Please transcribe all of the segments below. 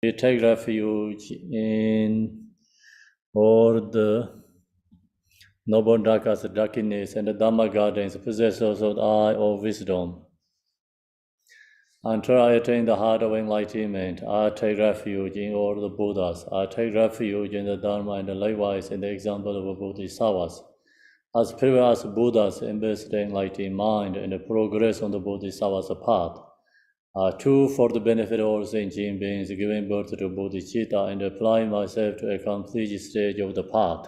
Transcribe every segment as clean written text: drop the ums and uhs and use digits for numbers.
We take refuge in all the noble Dhakas, darkness, and the Dhamma gardens, possessors of the eye of wisdom. Until I attain the heart of enlightenment, I take refuge in all the Buddhas. I take refuge in the Dharma and likewise in the example of Bodhisattvas. As previous Buddhas embodied enlightened mind and progress on the Bodhisattva's path. Two, for the benefit of all sentient beings, giving birth to bodhicitta and applying myself to a complete stage of the path.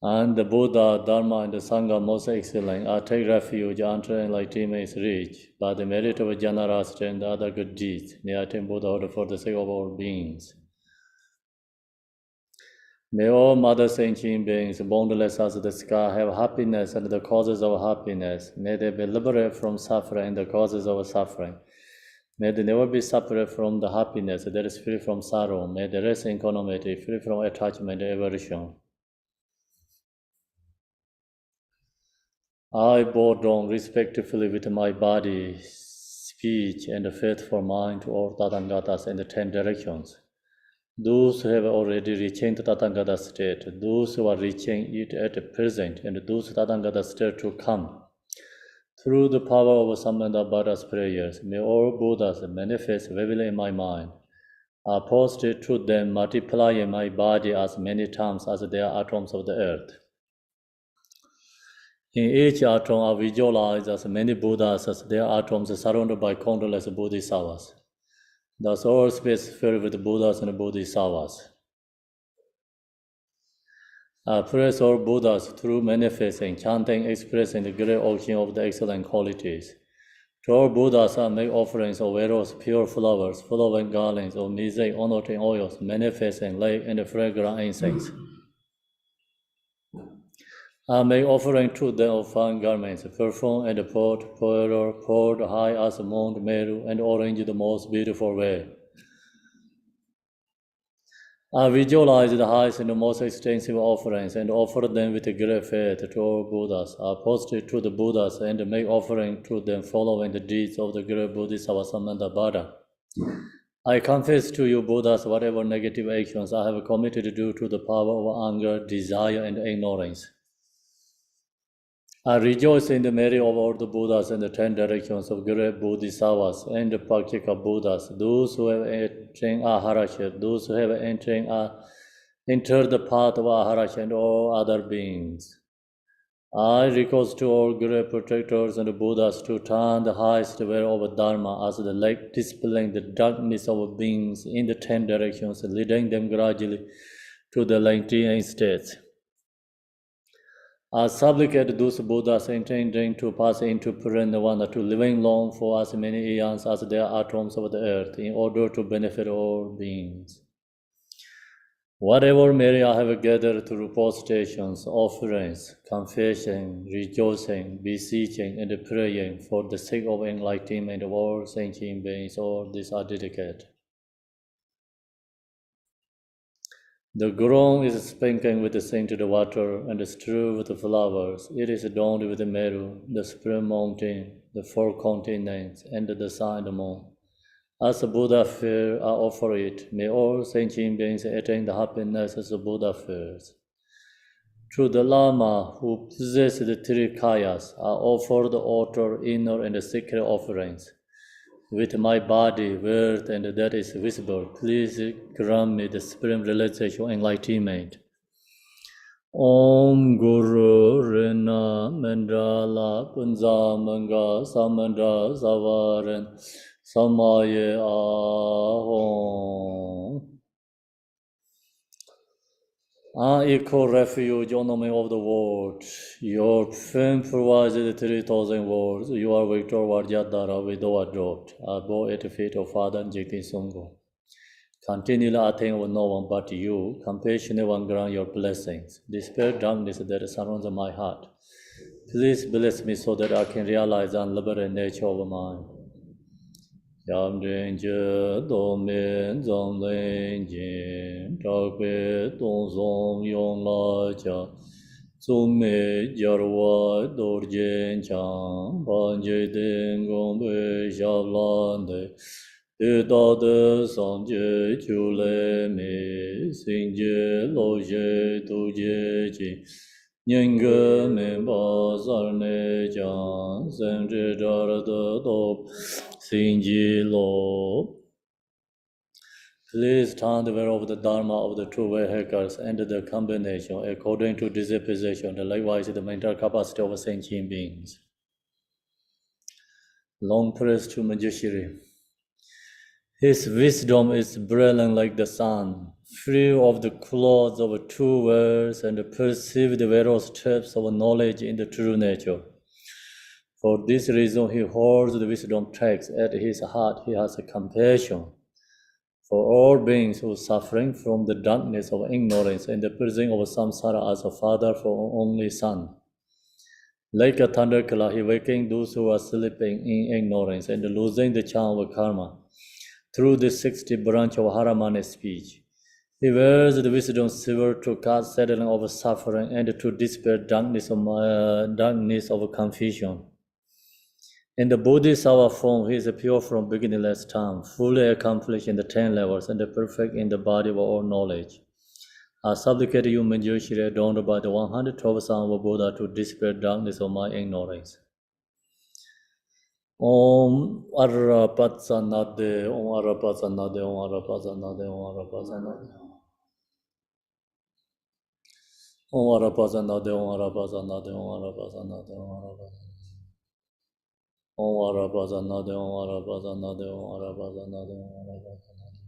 And the Buddha, Dharma, and the Sangha most excellent. I take refuge until enlightenment is reached by the merit of Janarastra and other good deeds. May I attain Buddhahood for the sake of all beings. May all mother sentient beings, boundless as the sky, have happiness and the causes of happiness. May they be liberated from suffering and the causes of suffering. May they never be separated from the happiness that is free from sorrow. May they rest in equanimity, free from attachment and aversion. I bow down respectfully with my body, speech, and faithful mind to all Tathangatas in the 10 directions. Those who have already reached the Tathagata state, those who are reaching it at the present, and those Tathagata state to come. Through the power of Samandabhada's prayers, may all Buddhas manifest vividly in my mind. I posted to them, multiplying my body as many times as there are atoms of the earth. In each atom, I visualize as many Buddhas as there are atoms surrounded by countless Bodhisattvas. Thus, all space filled with Buddhas and Bodhisattvas. I praise all Buddhas through manifesting, chanting, expressing the great ocean of the excellent qualities. To all Buddhas, I make offerings of arrows, pure flowers, flowing garlands of mosaic honoring oils, manifesting light and fragrant incense. I make offering to them of fine garments, perfume and poured high as Mount Meru and arranged the most beautiful way. I visualize the highest and the most extensive offerings and offer them with great faith to all Buddhas. I posted to the Buddhas and make offering to them following the deeds of the great Bodhisattva Samandabhada. I confess to you, Buddhas, whatever negative actions I have committed due to the power of anger, desire, and ignorance. I rejoice in the merit of all the Buddhas and the 10 directions of great Bodhisattvas and the Pakika Buddhas, those who have entered Aharashya, those who have entered the path of Aharashya and all other beings. I request to all great protectors and the Buddhas to turn the highest way of Dharma as the light dispelling the darkness of beings in the 10 directions, leading them gradually to the enlightened states. I supplicate those Buddhas intending to pass into Nirvana to living long for as many eons as there are atoms of the earth, in order to benefit all beings. Whatever merit I have gathered through postations, offerings, confession, rejoicing, beseeching, and praying for the sake of enlightenment of all sentient beings, all these are dedicated. The ground is sprinkled with the scented water and strewed with flowers. It is adorned with the Meru, the spring mountain, the 4 continents, and the sun and the moon. As a Buddha fair, I offer it. May all sentient beings attain the happiness as a Buddha fairs. To the Lama who possesses the 3 kayas, I offer the outer, inner, and the secret offerings. With my body, worth, and that is visible, please grant me the supreme realization and enlightenment. Om Guru Rena Mandala Punza Manga Samandra Savaran Samaye Ahom. Unequal refuge, enemy of the world. Your fame provides the 3,000 words. You are Victor Vajradhara, without dropped. I bow at the feet of Father Jigti Sangha. Continually I think of no one but you. Compassionate one, grant your blessings. Dispel darkness that surrounds my heart. Please bless me so that I can realize the unlimited nature of mine. Yam Ranger, Domin, Zong Ling Jin, Takpe, Dong Zong Yong La Cha, Zong Me, Jarwa, Dor Jin Chang, Ban Jai Ding Gong Bei Xiao Lan De, de sanje chule me sinje loje tuje ji nyenge me bazar ne jan senje dar de do sinji lo. Please turn the way of the Dharma of the true vehicles and the combination according to disposition, and likewise the mental capacity of sentient beings. Long praise to Manjushri. His wisdom is brilliant like the sun, free of the clouds of two words, and perceive the various steps of knowledge in the true nature. For this reason, he holds the wisdom tracks at his heart. He has a compassion for all beings who are suffering from the darkness of ignorance and the prison of samsara as a father for only son. Like a thunderclap, he waking those who are sleeping in ignorance and losing the charm of karma through the 60 branch of Haramana speech. He wears the wisdom silver to cast settling of suffering and to dispel darkness of confusion. In the Bodhisattva form, he is pure from beginningless time, fully accomplished in the 10 levels, and perfect in the body of all knowledge. I supplicate you, Manjushri, adorned by the 112 sons of Buddha, to dispel darkness of my ignorance. Om Arapatsanade, Om Arapatsanade, Om Arapatsanade, Om Arapatsanade. Om Arapatsanade, Om Arapatsanade, Om Arapatsanade, Om Arapatsanade. Om Arapatsanade, Om Arapatsanade, Om Arapatsanade, Om Arapatsanade.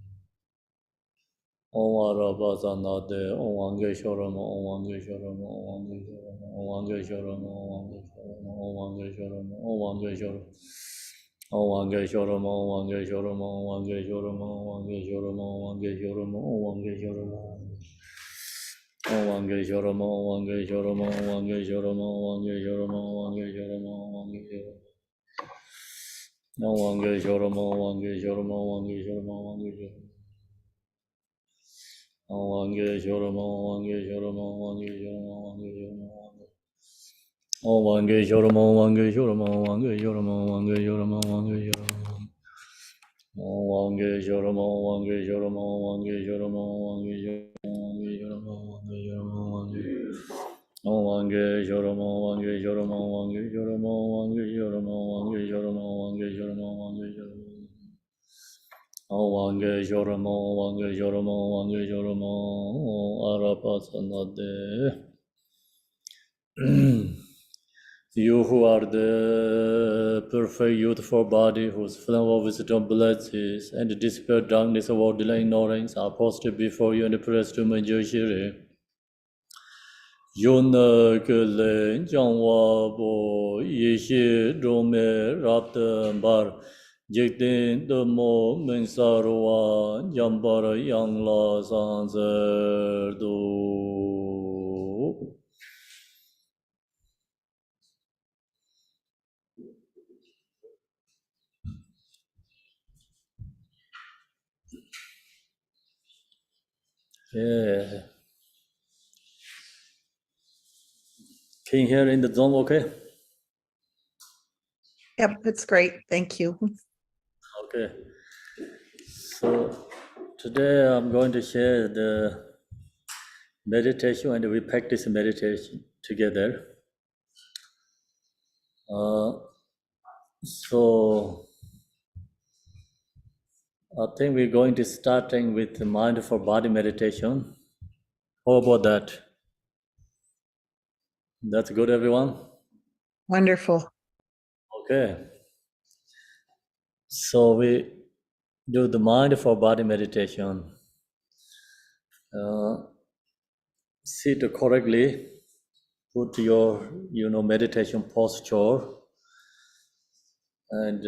Om Arapatsanade, Om Angeshwaram, Om Angeshwaram, Om Angeshwaram, Om Angeshwaram, Om Angeshwaram, Om Angeshwaram, Om Angeshwaram, Om Angeshwaram, Om Angeshwaram, Om Angeshwaram, Om Angeshwaram, Om Angeshwaram, Om Angeshwaram, Om Angeshwaram, Om Angeshwaram, Om Angeshwaram, Om Angeshwaram, Om Angeshwaram, Om Angeshwaram. No one goes your no one goes your no one goes your no one goes your no one goes your no one goes your no one goes your no one goes your no one goes your no one goes your no one goes your no one goes your no one goes your no one goes your no one goes your no one goes your no one goes your no one goes your no one goes your no one goes no one goes your no one goes your no one goes your no one goes your no one goes your no one goes your no one goes your Wange Joramo, Wange Joramo, Wange Joramo, Arapatsanade. You who are the perfect youthful body, whose flame of wisdom blesses and dispel darkness of orderly ignorance, are posted before you and praised to Manjushri. Yona Kele, Jangwabo, Yishi, Rome, Rapta, Bar. Jiktin the mo mensarwa jambara yangla sanzerdu. Yeah. Can you hear in the zone okay? Yep, it's great. Thank you. Okay. So today I'm going to share the meditation, and we practice meditation together. So I think we're going to starting with the mindful body meditation. How about that? That's good, everyone? Wonderful. Okay. So we do the mindful body meditation. Sit correctly. Put your, meditation posture, and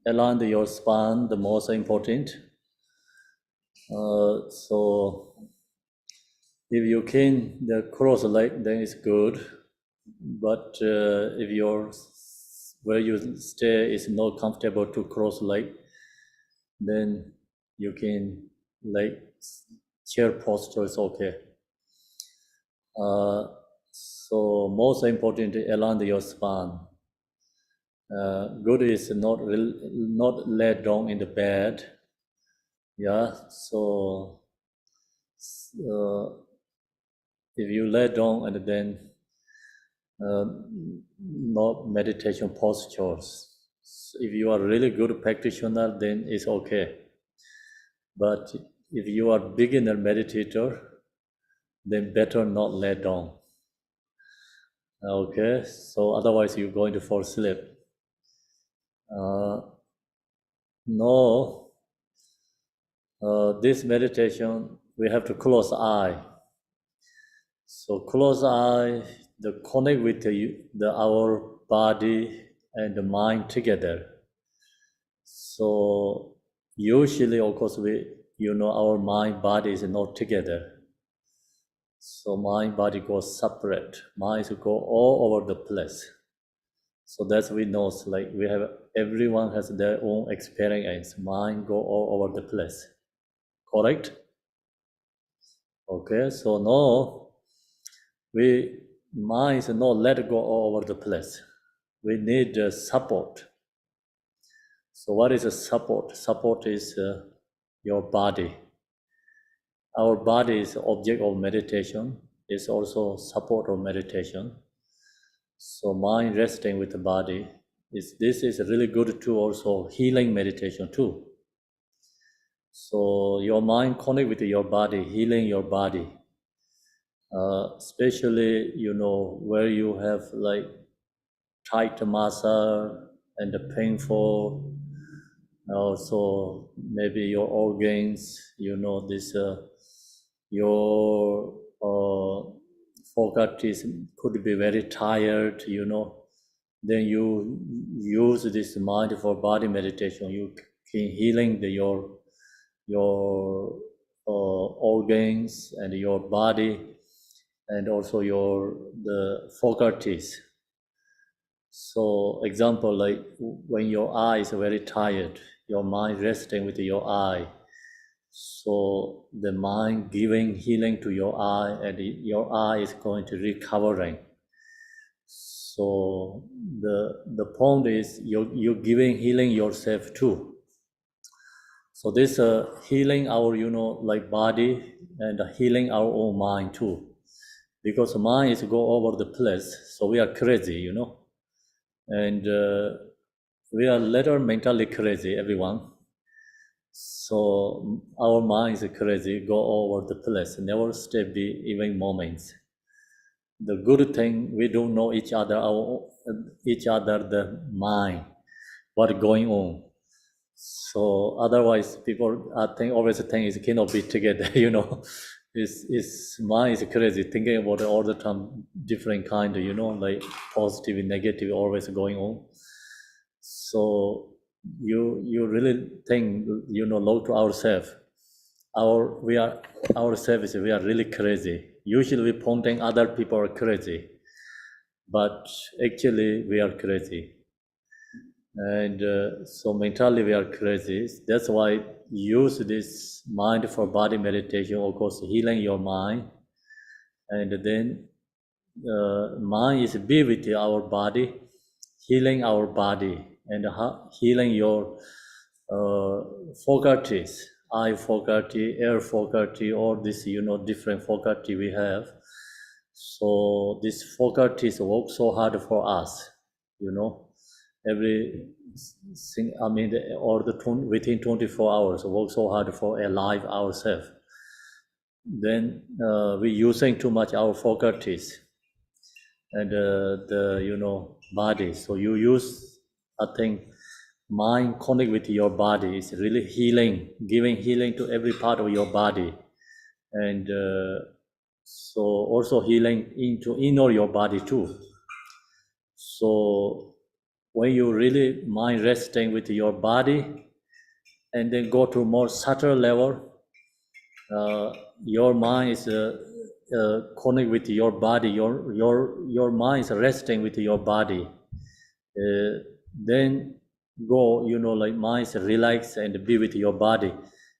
align your spine. The most important. So if you can the cross leg, then it's good. But if where you stay is not comfortable to cross leg, then you can chair posture is okay. So most important, align your spine. Good is not lay down in the bed. Yeah, so if you lay down and then not meditation postures. If you are really good practitioner, then it's okay. But if you are beginner meditator, then better not lay down. Okay, so otherwise you're going to fall asleep. No, this meditation, we have to close eye. So close eye, the connect with our body and the mind together. So usually, of course, our mind, body is not together. So mind, body goes separate. Minds go all over the place. So that's we know, like everyone has their own experience. Mind go all over the place. Correct? Okay, so now mind is not let go all over the place. We need support. So what is a support? Support is your body. Our body is object of meditation. It's also support of meditation. So mind resting with the body. This is really good to also healing meditation too. So your mind connect with your body, healing your body. Especially, where you have like tight muscle and painful, also maybe your organs, your focus could be very tired, then you use this mind for body meditation. You can healing your organs and your body, and also the faculties. So example, like when your eye is very tired, your mind resting with your eye. So the mind giving healing to your eye, and your eye is going to recovering. So the point is you're giving healing yourself too. So this healing our like body and healing our own mind too, because mind is go over the place. So we are crazy, and we are later mentally crazy, everyone. So our mind is crazy, go over the place, never stay be even moments. The good thing, we don't know each other, the mind, what going on. So otherwise, people always think it cannot be together. It's mind is crazy, thinking about it all the time, different kind, like positive and negative, always going on. So you really think, look to ourselves. We are really crazy. Usually we pointing other people are crazy, but actually we are crazy. And so mentally we are crazy. That's why use this mind for body meditation, of course, healing your mind. And then mind is be with our body, healing our body, and healing your faculties, eye faculty, air faculty, all this, different faculty we have. So these faculties work so hard for us, every within 24 hours work so hard for alive ourselves. Then we using too much our faculties and the body. So you use, I think, mind connect with your body is really healing, giving healing to every part of your body, and so also healing into inner your body too. So when you really mind resting with your body, and then go to more subtle level, your mind is connect with your body. Your mind is resting with your body. Then go, like mind is relax and be with your body.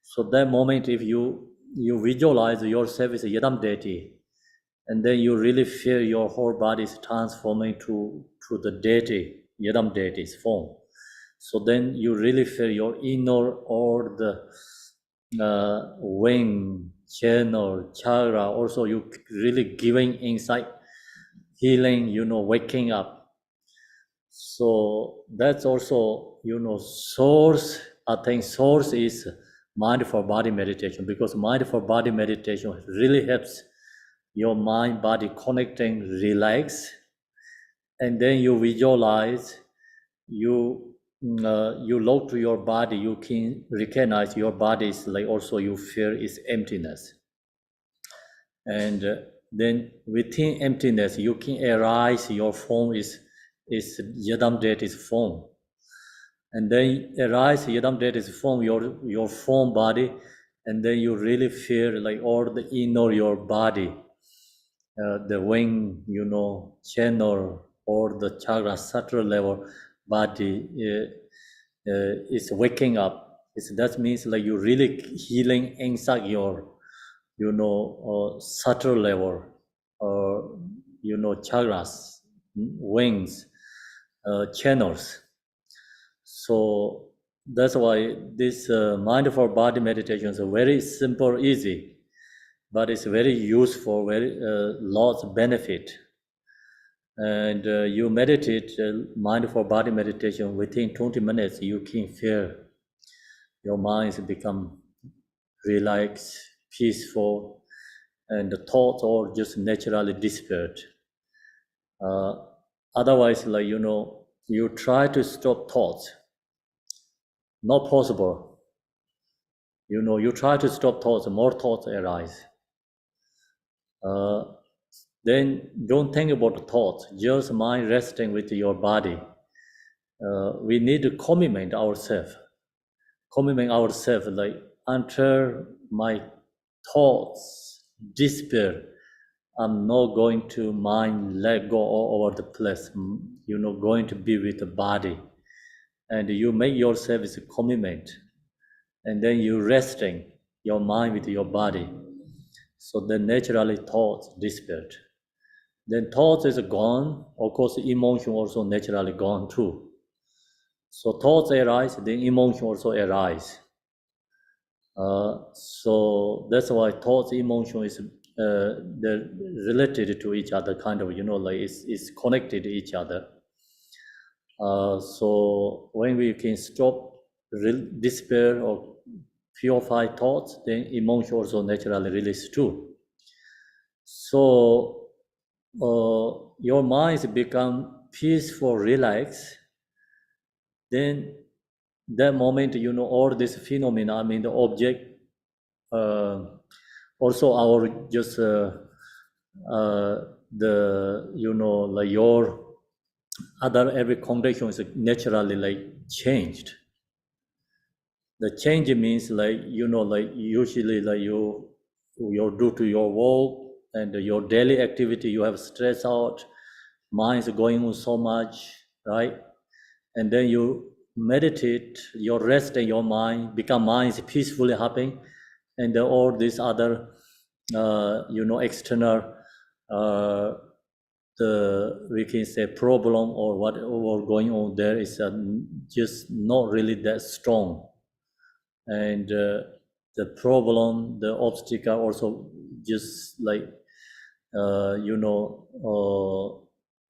So that moment, if you visualize yourself as a Yadam deity, and then you really feel your whole body is transforming to the deity. yadam deities form. So then you really feel your inner or the wing, channel, chakra, also you really giving insight, healing, waking up. So that's also, source, I think source is mindful body meditation, because mindful body meditation really helps your mind, body connecting, relax, and then you visualize, you look to your body, you can recognize your body is like also you feel is emptiness. And then within emptiness, you can arise your form is Yadam deity's form. And then arise Yadam deity's form, your form body, and then you really feel like all the inner your body, the wing, channel, or the chakra, subtle level body is waking up. That means like you really healing inside your, subtle level, chakras, wings, channels. So that's why this mindful body meditation is very simple, easy, but it's very useful, very lots of benefit. And you meditate, mindful body meditation, within 20 minutes, you can feel your mind become relaxed, peaceful, and the thoughts all just naturally disappeared. Otherwise, like, you try to stop thoughts, not possible. You try to stop thoughts, more thoughts arise. Then don't think about the thoughts, just mind resting with your body. We need to commitment ourselves like until my thoughts disappear, I'm not going to mind let go all over the place, going to be with the body. And you make yourself as a commitment, and then you resting your mind with your body. So then naturally thoughts disappeared. Then thoughts is gone, of course emotion also naturally gone too. So thoughts arise, then emotion also arise. So that's why thoughts, emotion is they're related to each other, kind of, like it's connected to each other. So when we can stop despair or purify thoughts, then emotion also naturally release too. So your mind become peaceful, relaxed, then that moment, all this phenomena, I mean the object, also our just the like your other every condition is naturally like changed. The change means like like usually like you due to your work and your daily activity, you have stress out, mind is going on so much, right? And then you meditate, your rest in your mind, become mind is peacefully happy, and all these other external we can say problem or whatever going on there is just not really that strong. And the problem, the obstacle also just like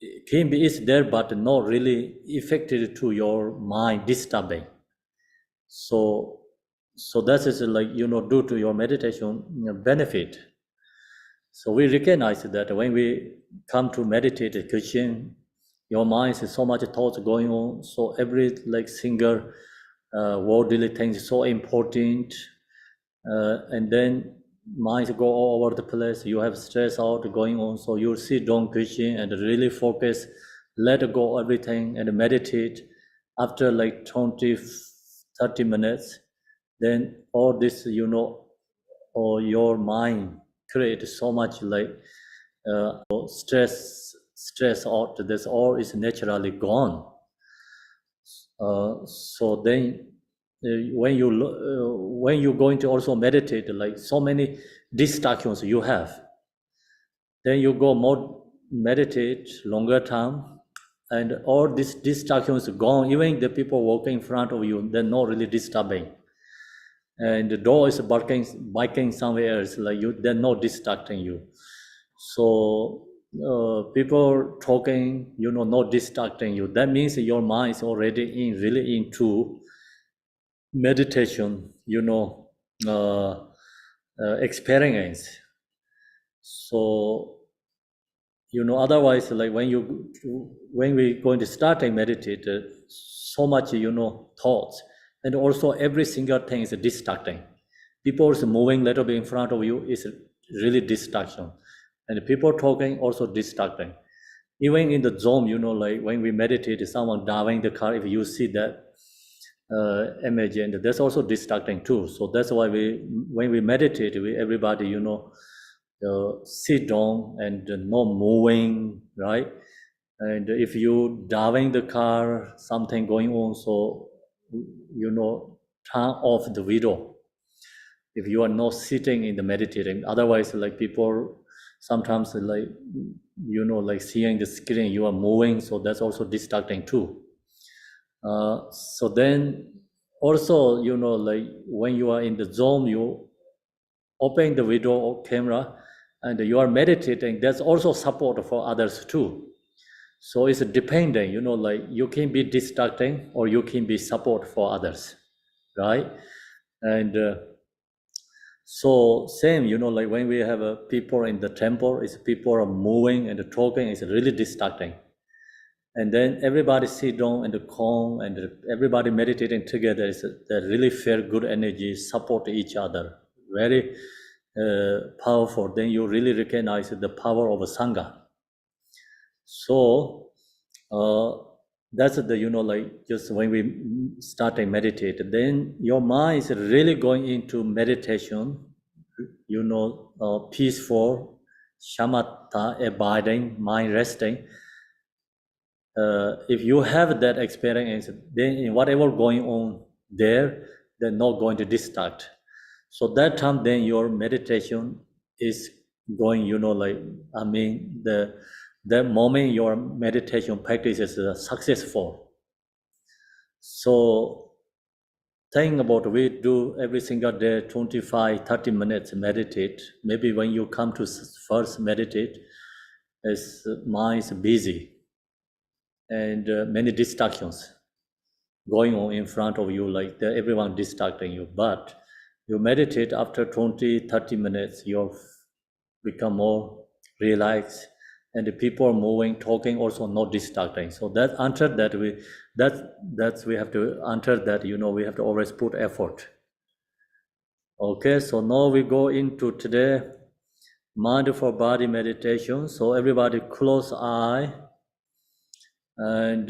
it can be is there, but not really affected to your mind, disturbing. So that is like due to your meditation benefit. So we recognize that when we come to meditate a Christian, your mind is so much thoughts going on, so every like single worldly thing is so important, and then minds go all over the place, you have stress out going on, so you sit down Christian and really focus, let go everything and meditate. After like 20-30 minutes, then all this or your mind create so much like stress out, this all is naturally gone. So then when you're going to also meditate, like so many distractions you have, then you go more meditate longer time, and all this distraction is gone. Even the people walking in front of you, they're not really disturbing. And the door is biking somewhere else, like you, they're not distracting you. So people talking, not distracting you. That means your mind is already really into meditation, experience. So otherwise, like when we going to start and meditate, so much thoughts, and also every single thing is distracting. People is moving a little bit in front of you is really distraction, and people talking also distracting. Even in the zone, like when we meditate, someone driving the car, if you see that image, and that's also distracting too. So that's why when we meditate, everybody sit down and not moving, right? And if you driving the car, something going on, so turn off the video. If you are not sitting in the meditating, otherwise, like people sometimes like seeing the screen, you are moving, so that's also distracting too. So then also, like when you are in the zone, you open the video or camera and you are meditating, there's also support for others too. So it's depending, like you can be distracting or you can be support for others, right? And so same, like when we have people in the temple, it's people are moving and talking, it's really distracting. And then everybody sit down and calm and everybody meditating together, they really feel good energy, support each other, very powerful. Then you really recognize the power of a Sangha. So that's the, like just when we start and meditate, then your mind is really going into meditation, peaceful, shamatha, abiding, mind resting. If you have that experience, then in whatever going on there, they're not going to distract. So that time, then your meditation is going, the moment your meditation practice is successful. So think about, we do every single day 25 30 minutes meditate. Maybe when you come to first meditate, it's mind is busy and many distractions going on in front of you, like everyone distracting you. But you meditate after 20 30 minutes, you become more relaxed, and the people are moving, talking, also not distracting. So that answer that we have to answer that, we have to always put effort. Okay, so now we go into today mindful body meditation. So everybody close eye and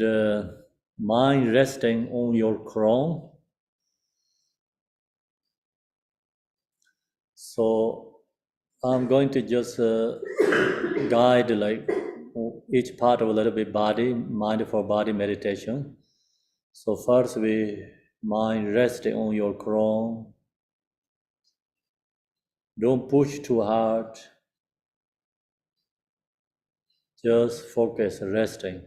mind resting on your crown. So I'm going to just guide like each part of a little bit body, mindful body meditation. So first we mind resting on your crown. Don't push too hard. Just focus, resting.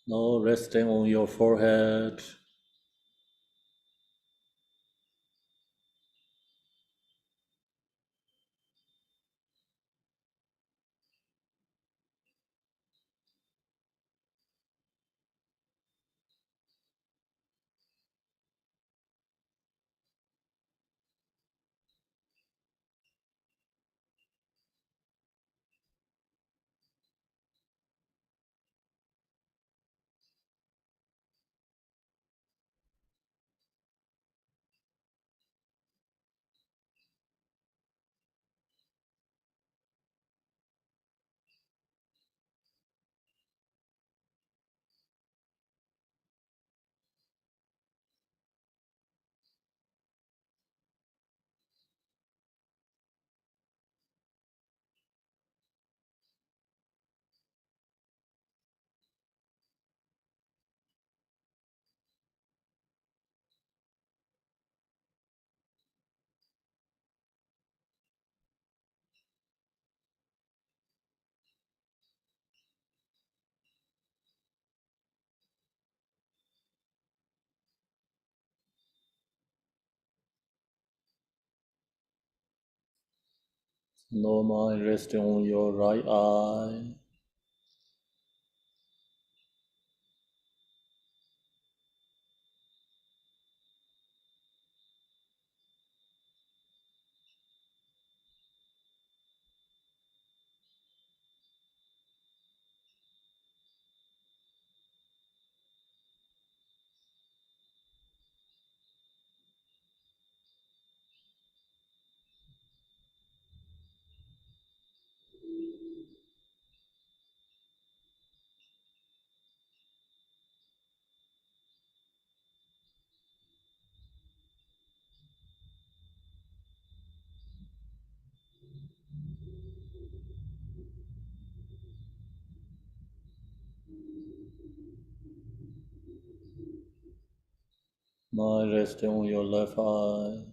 Now resting on your forehead. No mind resting on your right eye. Mind resting on your left eye.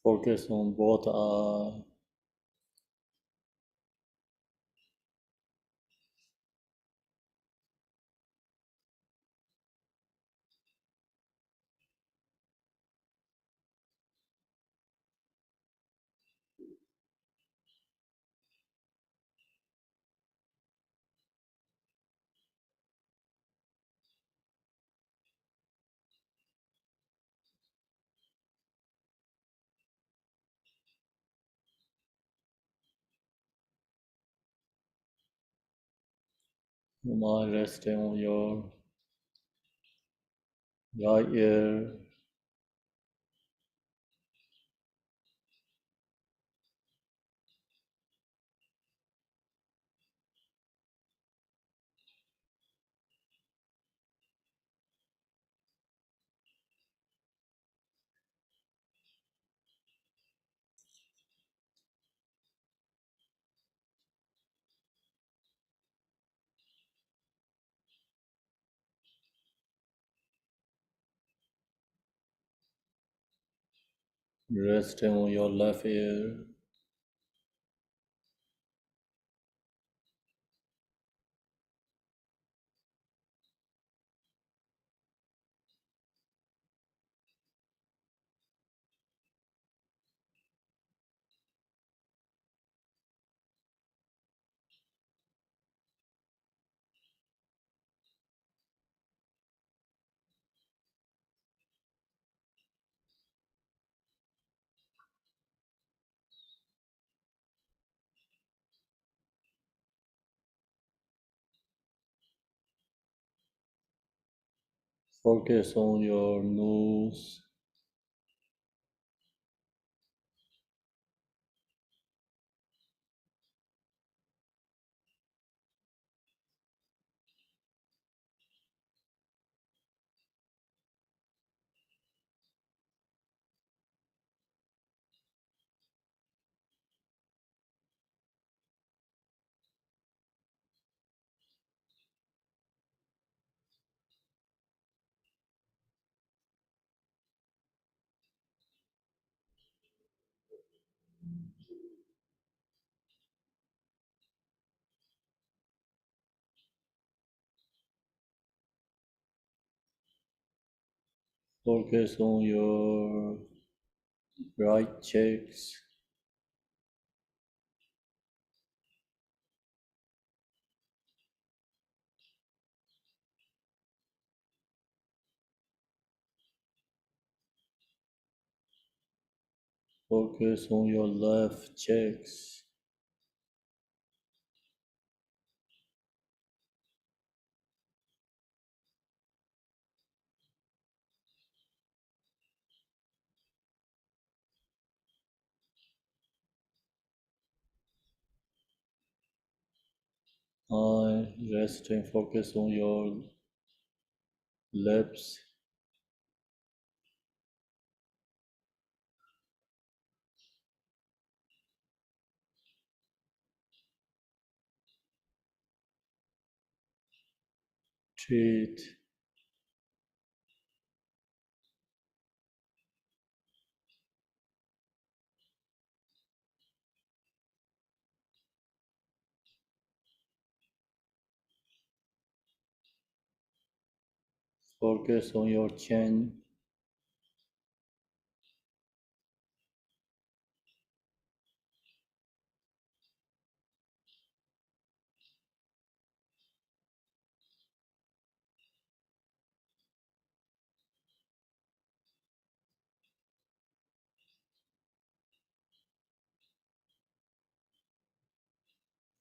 Focus on both eyes. Mind resting on your right ear. Resting on your left ear. Focus on your nose. Focus on your right cheeks. Focus on your left cheeks. Eye resting, focus on your lips. Teeth. Focus on your chin.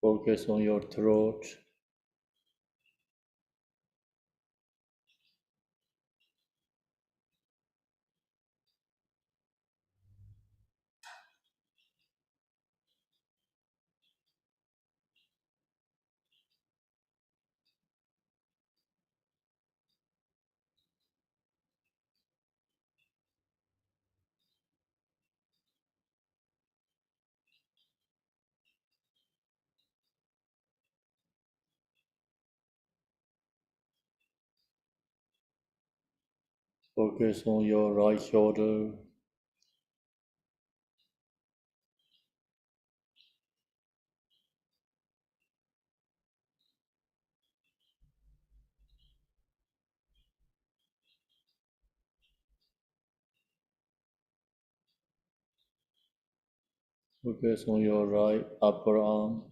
Focus on your throat. Focus on your right shoulder. Focus on your right upper arm.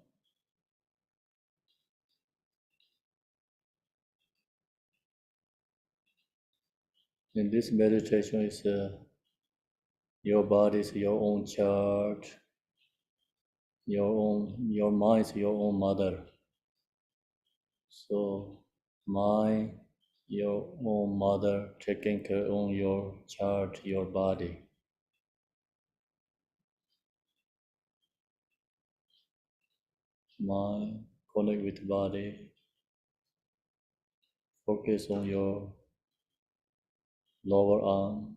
In this meditation, your body is your own chart. Your mind is your own mother. So, mind, your own mother, taking care on your chart, your body. Mind, connect with body. Focus on your lower arm.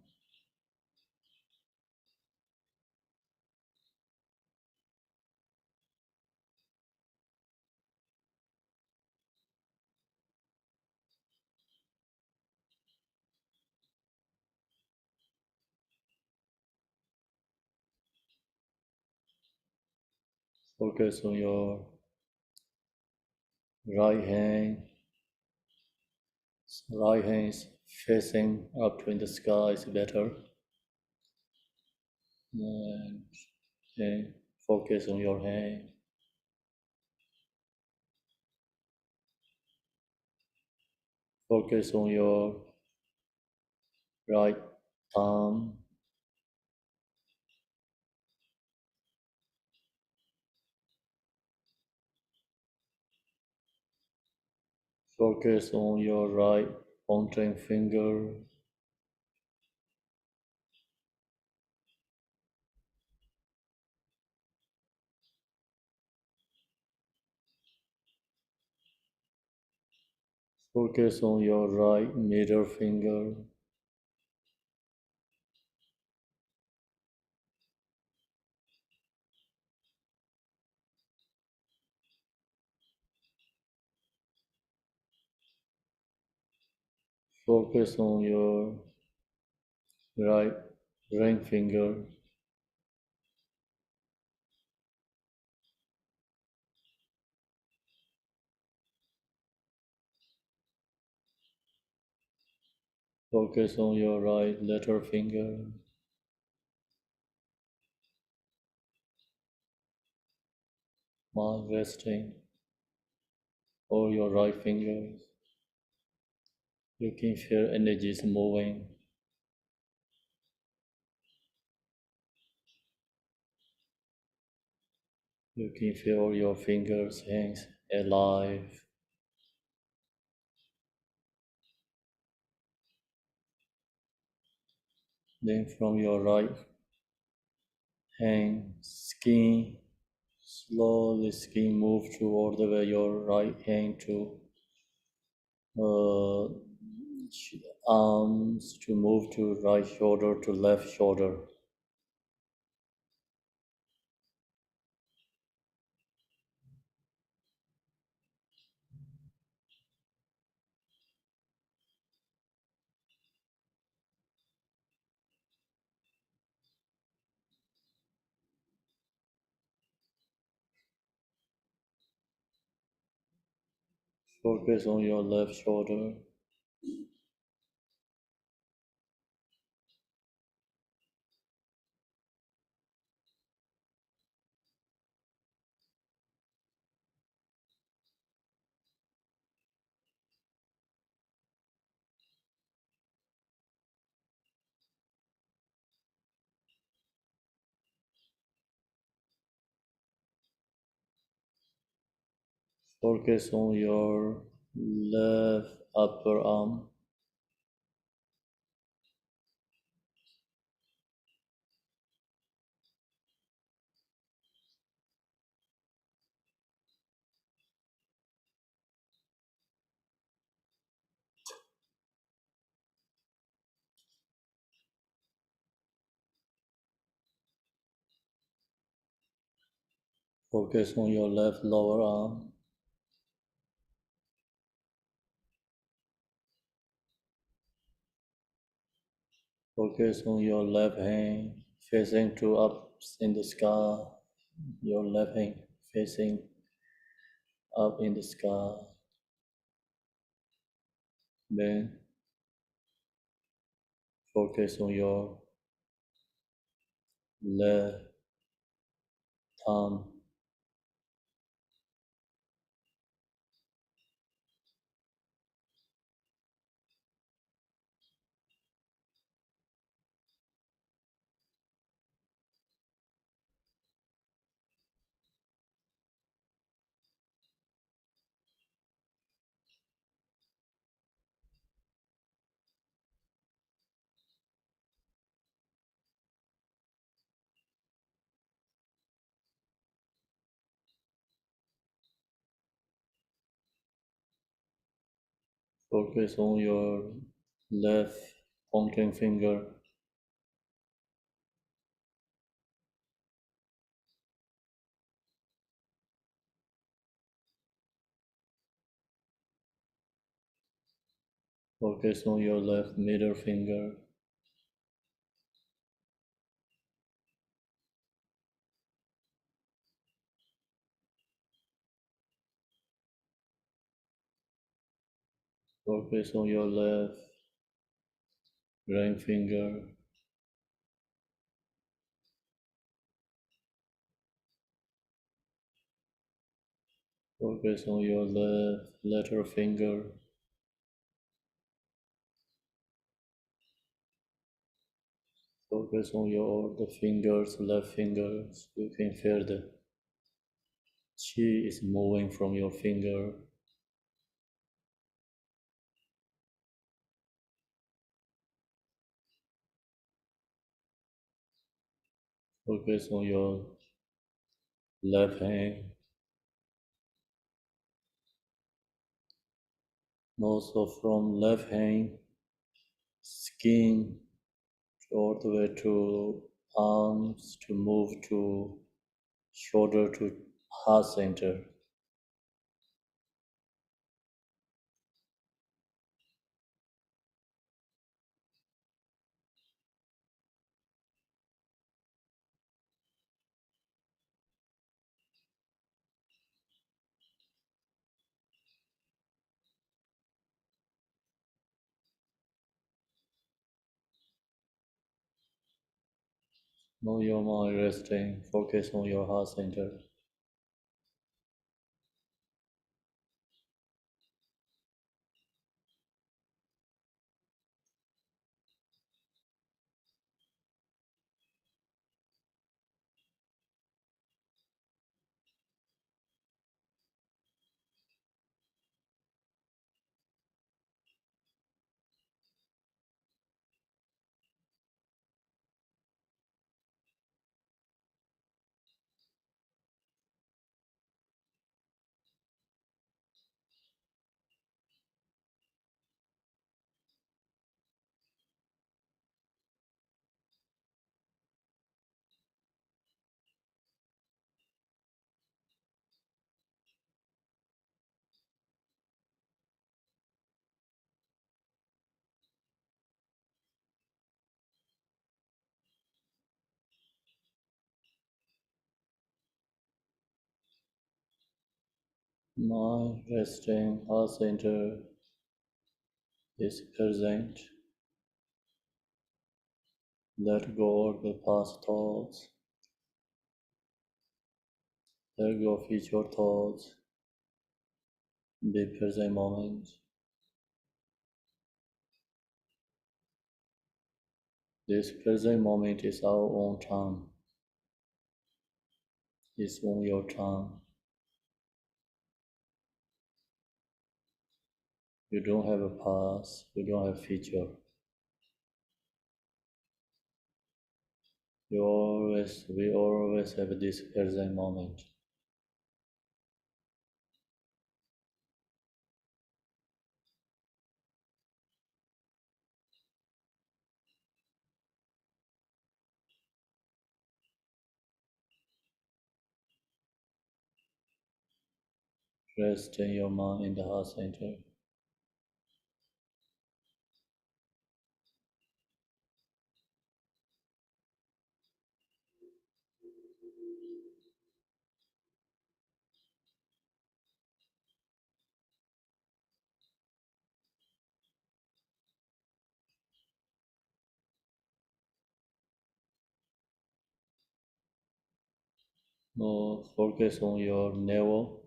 Focus on your right hand. Right hand is facing up in the sky is better. And focus on your hand. Focus on your right thumb. Focus on your right pointing finger. Focus on your right middle finger. Focus on your right ring finger. Focus on your right little finger. Mind resting all your right fingers. You can feel energies moving. You can feel your fingers, hands alive. Then from your right hand, skin Slowly skin move toward the way your right hand to uh, arms to move to right shoulder to left shoulder. Focus on your left shoulder. Focus on your left upper arm. Focus on your left lower arm. Focus on your left hand facing to up in the sky. Your left hand facing up in the sky. Then focus on your left thumb. Focus on your left pointing finger. Focus on your left middle finger. Focus on your left ring finger. Focus on your left letter finger. Focus on your the fingers, left fingers. You can feel the chi is moving from your finger. Focus on your left hand. Also from left hand, skin all the way to arms to move to shoulder to heart center. Know your mind resting. Focus on your heart center. Mind resting, heart center is present. Let go of the past thoughts. Let go of future thoughts. Be present moment. This present moment is our own time. It's on your time. You don't have a past. You don't have future. We always have this present moment. Rest in your mind in the heart center. Now focus on your navel.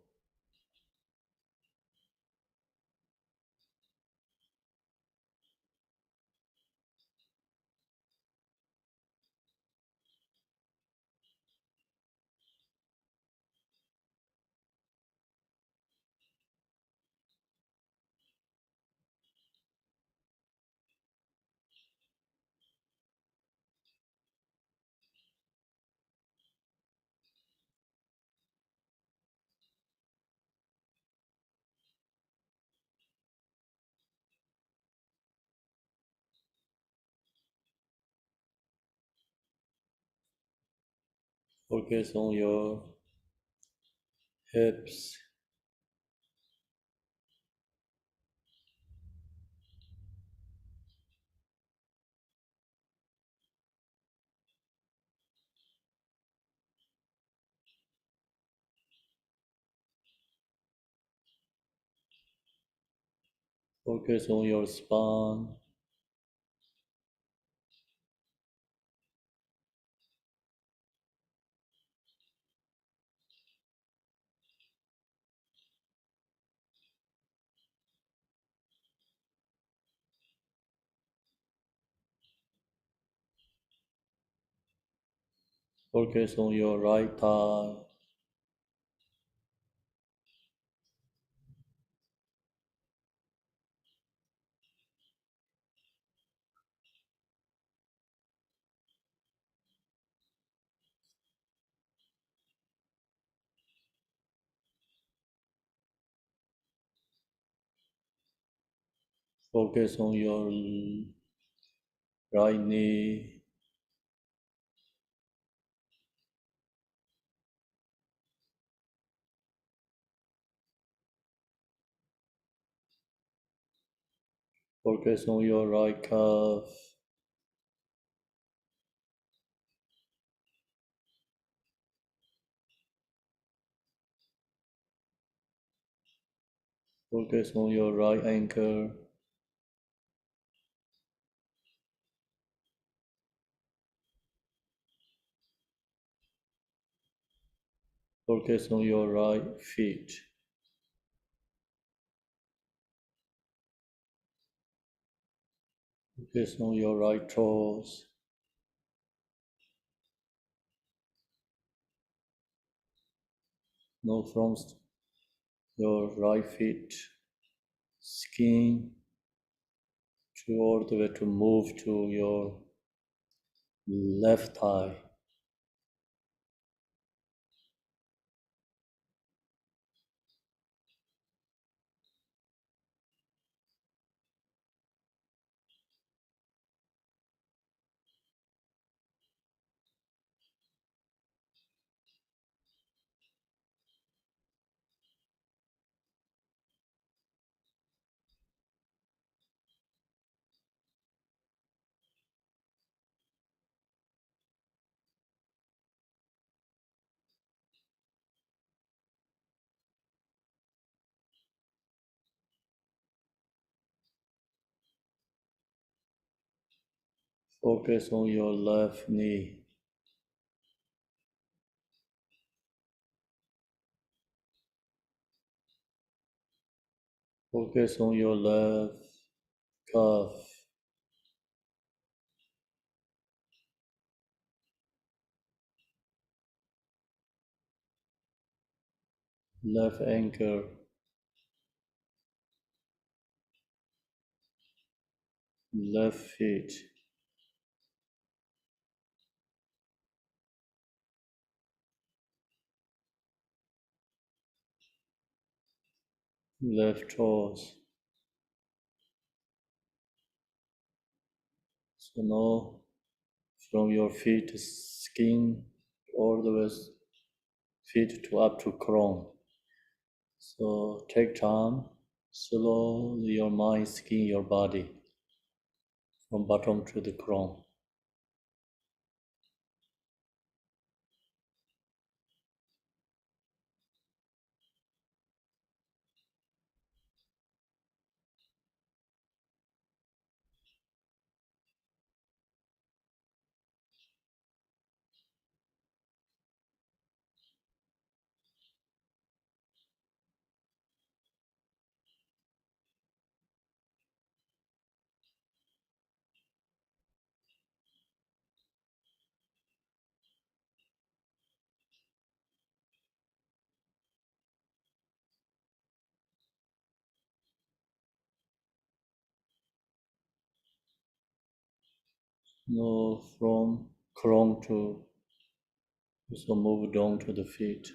Focus on your hips. Focus on your spine. Focus on your right thigh. Focus on your right knee. Focus on your right calf. Focus on your right ankle. Focus on your right feet. Focus on your right toes. Now from your right feet skin to all the way to move to your left thigh. Focus on your left knee. Focus on your left calf. Left ankle. Left feet. Left toes. So now from your feet skin all the way feet to up to crown. So take time, slowly your mind skin your body from bottom to the crown. Now from crown to so move down to the feet.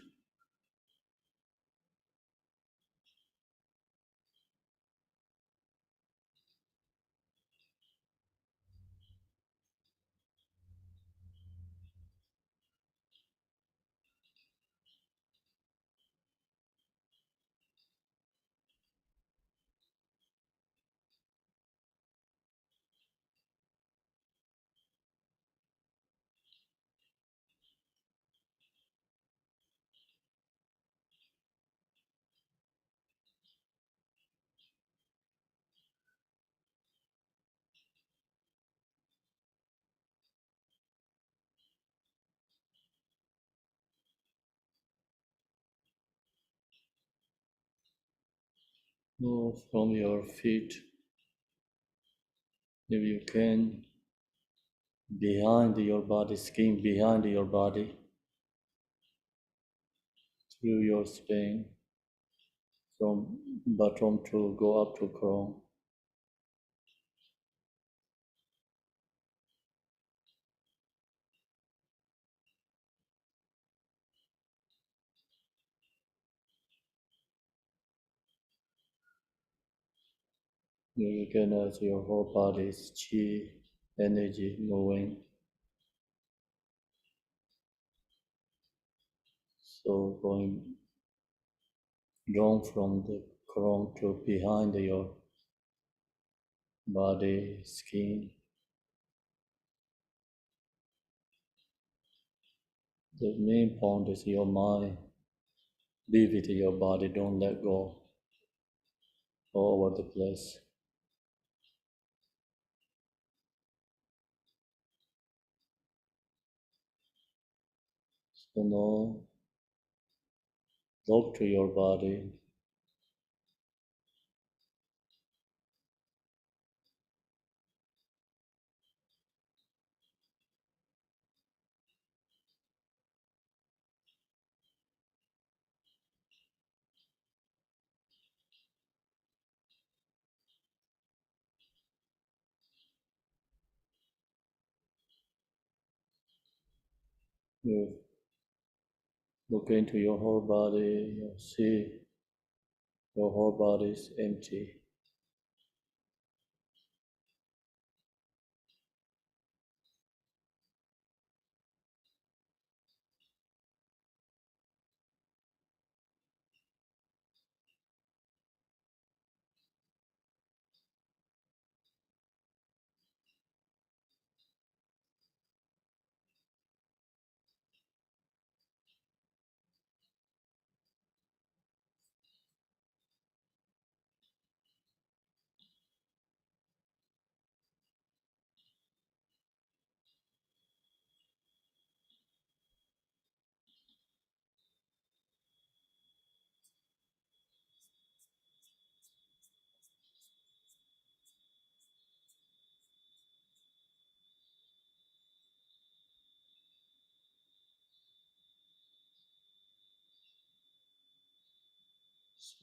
Now from your feet, if you can, behind your body, skin behind your body, through your spine, from bottom to go up to crown. You recognize your whole body's chi energy moving. So going down from the crown to behind your body, skin. The main point is your mind. Be with your body, don't let go all over the place. So now look to your body. You look into your whole body, you see your whole body is empty.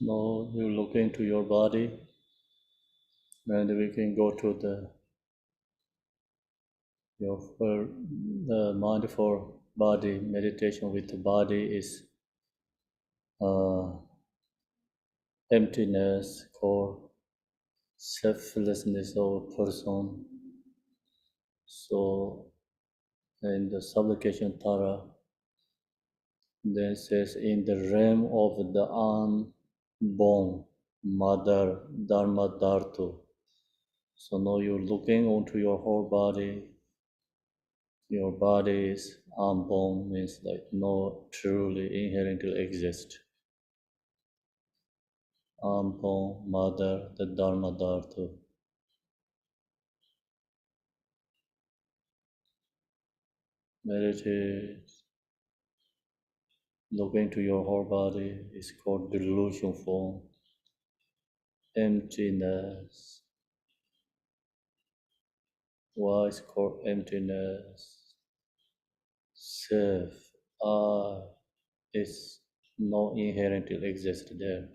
Now you look into your body, and we can go to the mind for body meditation with the body is uh, emptiness, core, selflessness of person. So in the supplication Tara, then says in the realm of the unborn mother Dharma Dhartu. So now you're looking onto your whole body. Your body is unborn, means like no truly inherently exist. Unborn mother, the Dharma Dhartu. Meditate. Looking to your whole body is called delusion form. Emptiness. Why is called emptiness? Self, I is no inherently exist there.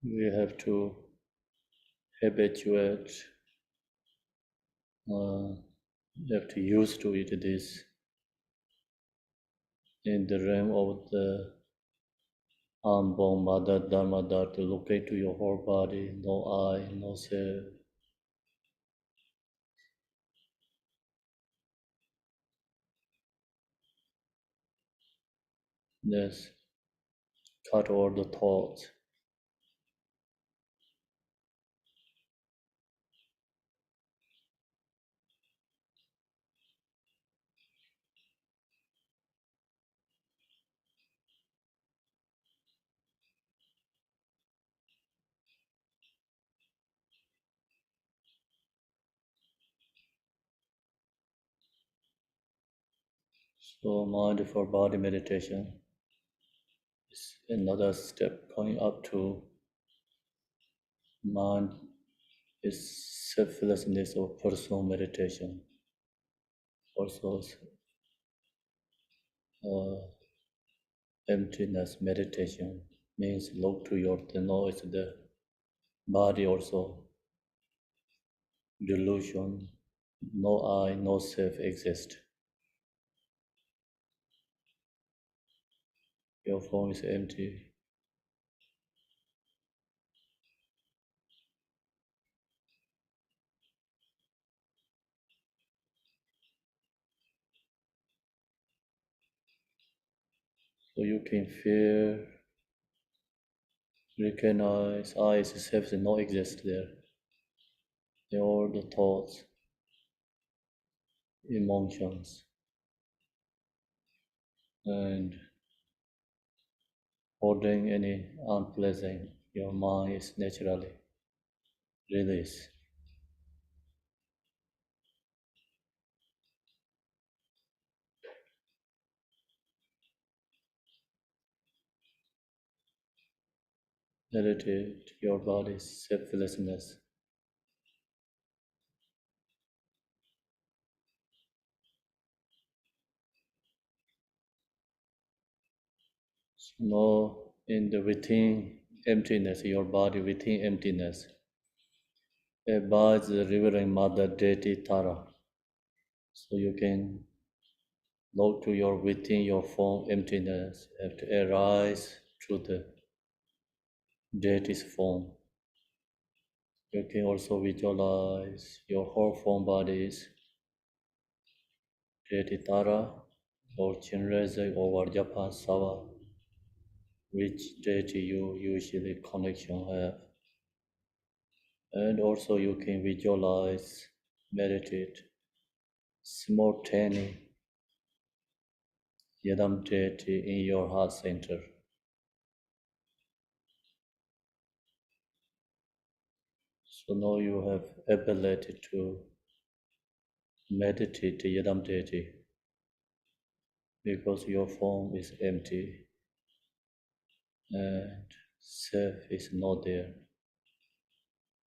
We have to habituate, we have to use to it this in the realm of the unborn mother Dharma to look into your whole body, no I, no self. Yes, cut all the thoughts. So mindful body meditation is another step going up to mind is selflessness of personal meditation. Also uh, emptiness meditation means look to your the noise, the body also delusion, no I, no self exist. Your form is empty. So you can feel, recognize I is self no exist there. They're all the thoughts, emotions, and holding any unpleasant, your mind is naturally released. Meditate your body's selflessness. So know in the within emptiness, your body within emptiness, abides the Reverend Mother Deity Tara. So you can look to your within your form emptiness, have to arise through the deity's form. You can also visualize your whole form bodies, deity Tara, or Chinreze or Vajrapān Sava, which deity you usually connection have. And also you can visualize, meditate, simultaneous Yadam deity in your heart center. So now you have ability to meditate yadam deity, because your form is empty and self is not there.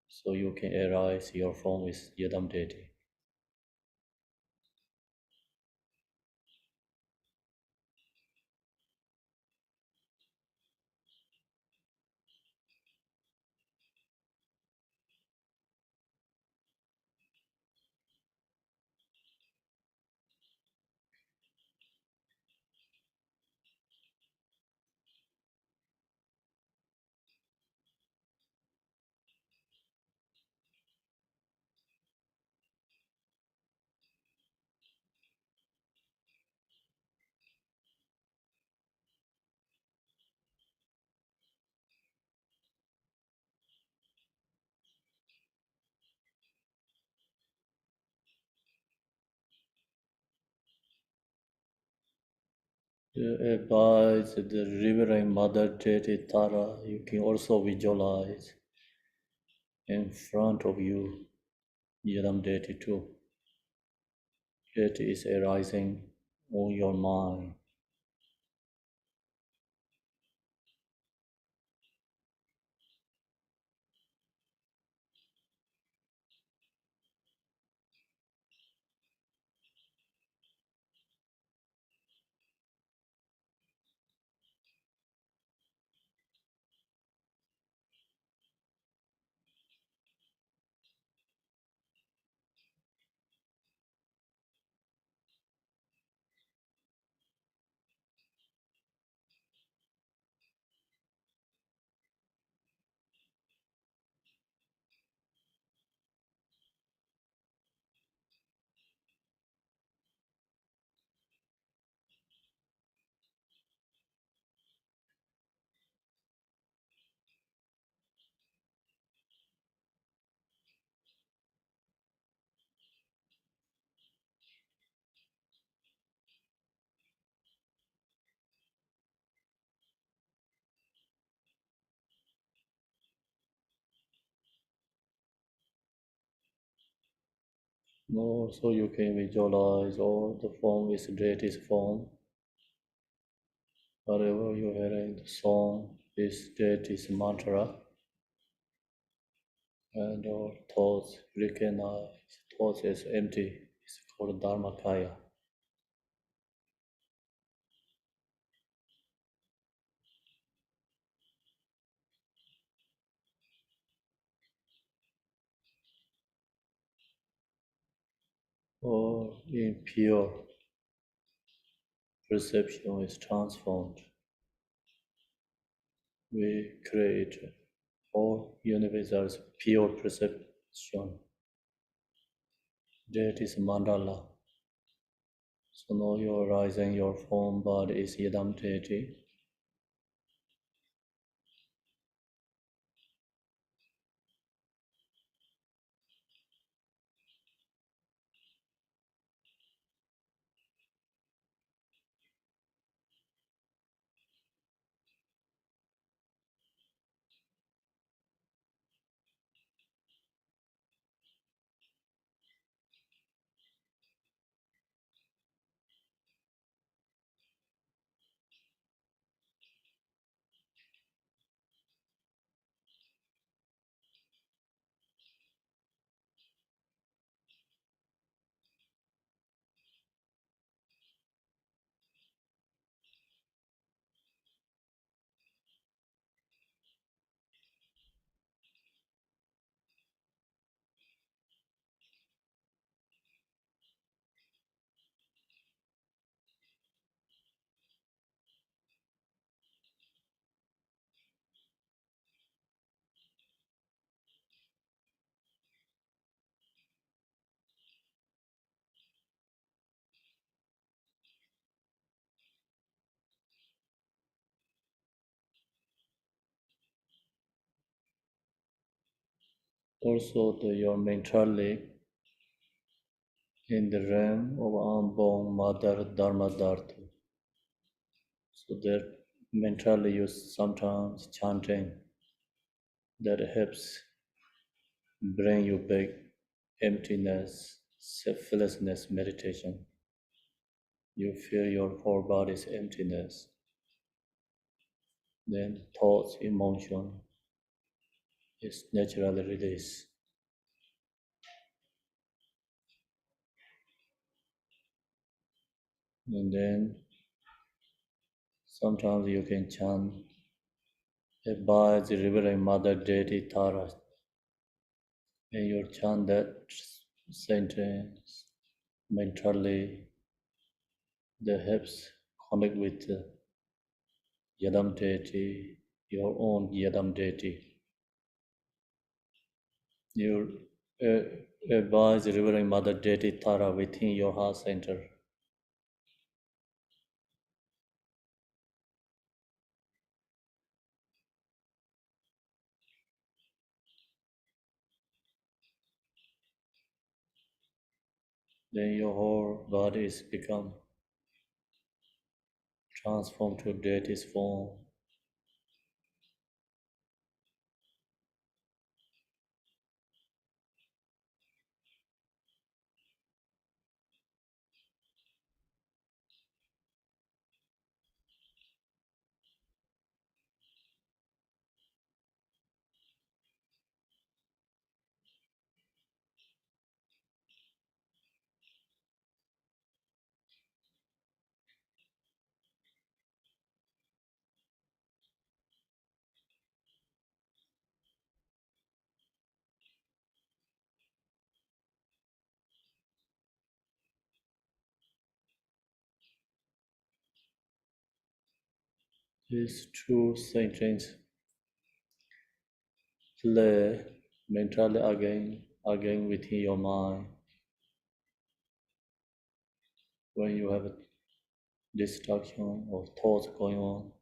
So you can arise your form is yadam deity. By the Reverend Mother Deity Tara, you can also visualize in front of you Yadam Deity too. It is arising on your mind. So you can visualize all the form is deity's form. Whatever you hear in the song is deity's mantra, and your thoughts recognize thoughts is empty. It's called Dharmakaya. Or impure perception is transformed. We create all universe pure perception. That is mandala. So now you're rising your form body is yadam deity. Also your mentally in the realm of unborn mother dharma dhatu. So that mentally you sometimes chanting that helps bring you back emptiness, selflessness meditation. You feel your whole body's emptiness. Then thoughts, emotion is naturally released. And then sometimes you can chant by the Reverend Mother Deity Tara, and you chant that sentence mentally that helps connect with the Yadam deity, your own Yadam deity. You advise the Reverend Mother Deity Tara within your heart center. Then your whole body is become transformed to deity's form. These two sentences play mentally again within your mind. When you have a distraction or thoughts going on,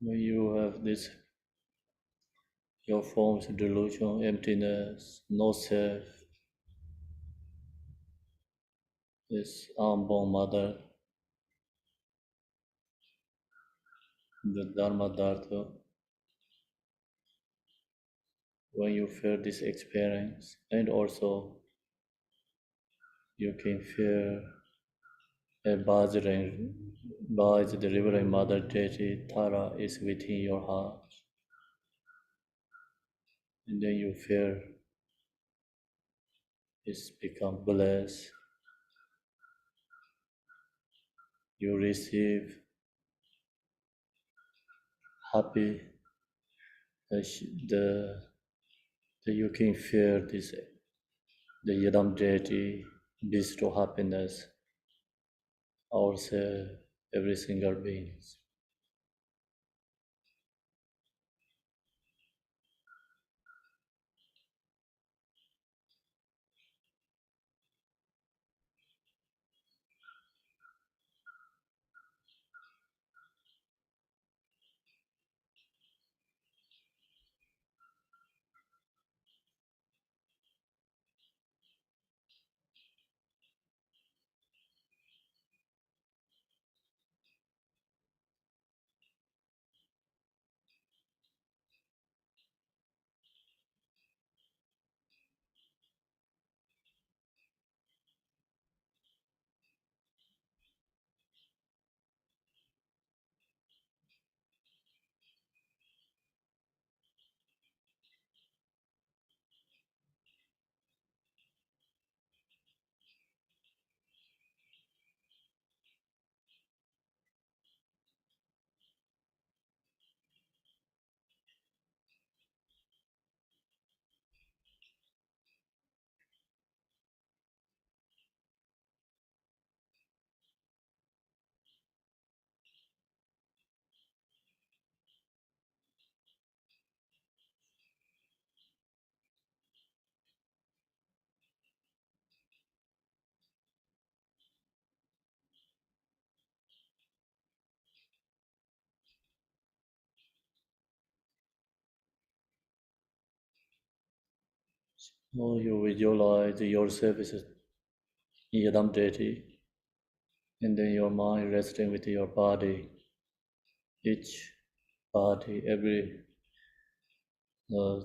when you have this, your forms delusion, emptiness, no self, this unborn mother, the Dharma Dharma, when you feel this experience, and also you can feel a Bajrang, Baj, the Reverend Mother Deity Tara is within your heart, and then you feel it's become blessed. You receive happy, the, you can feel this, the Yadam deity bestow happiness ourselves, every single being. Or you visualize yourself as a Yadam deity, and then your mind resting with your body, each body, every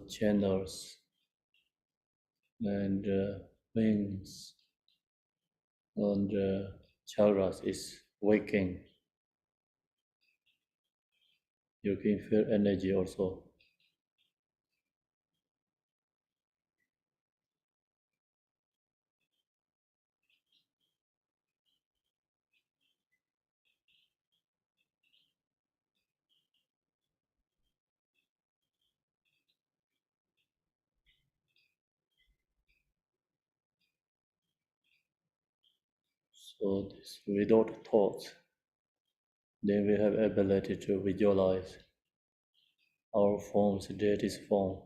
channels and wings and chakras is waking. You can feel energy also. So this without thoughts, then we have ability to visualize our forms, deity's form.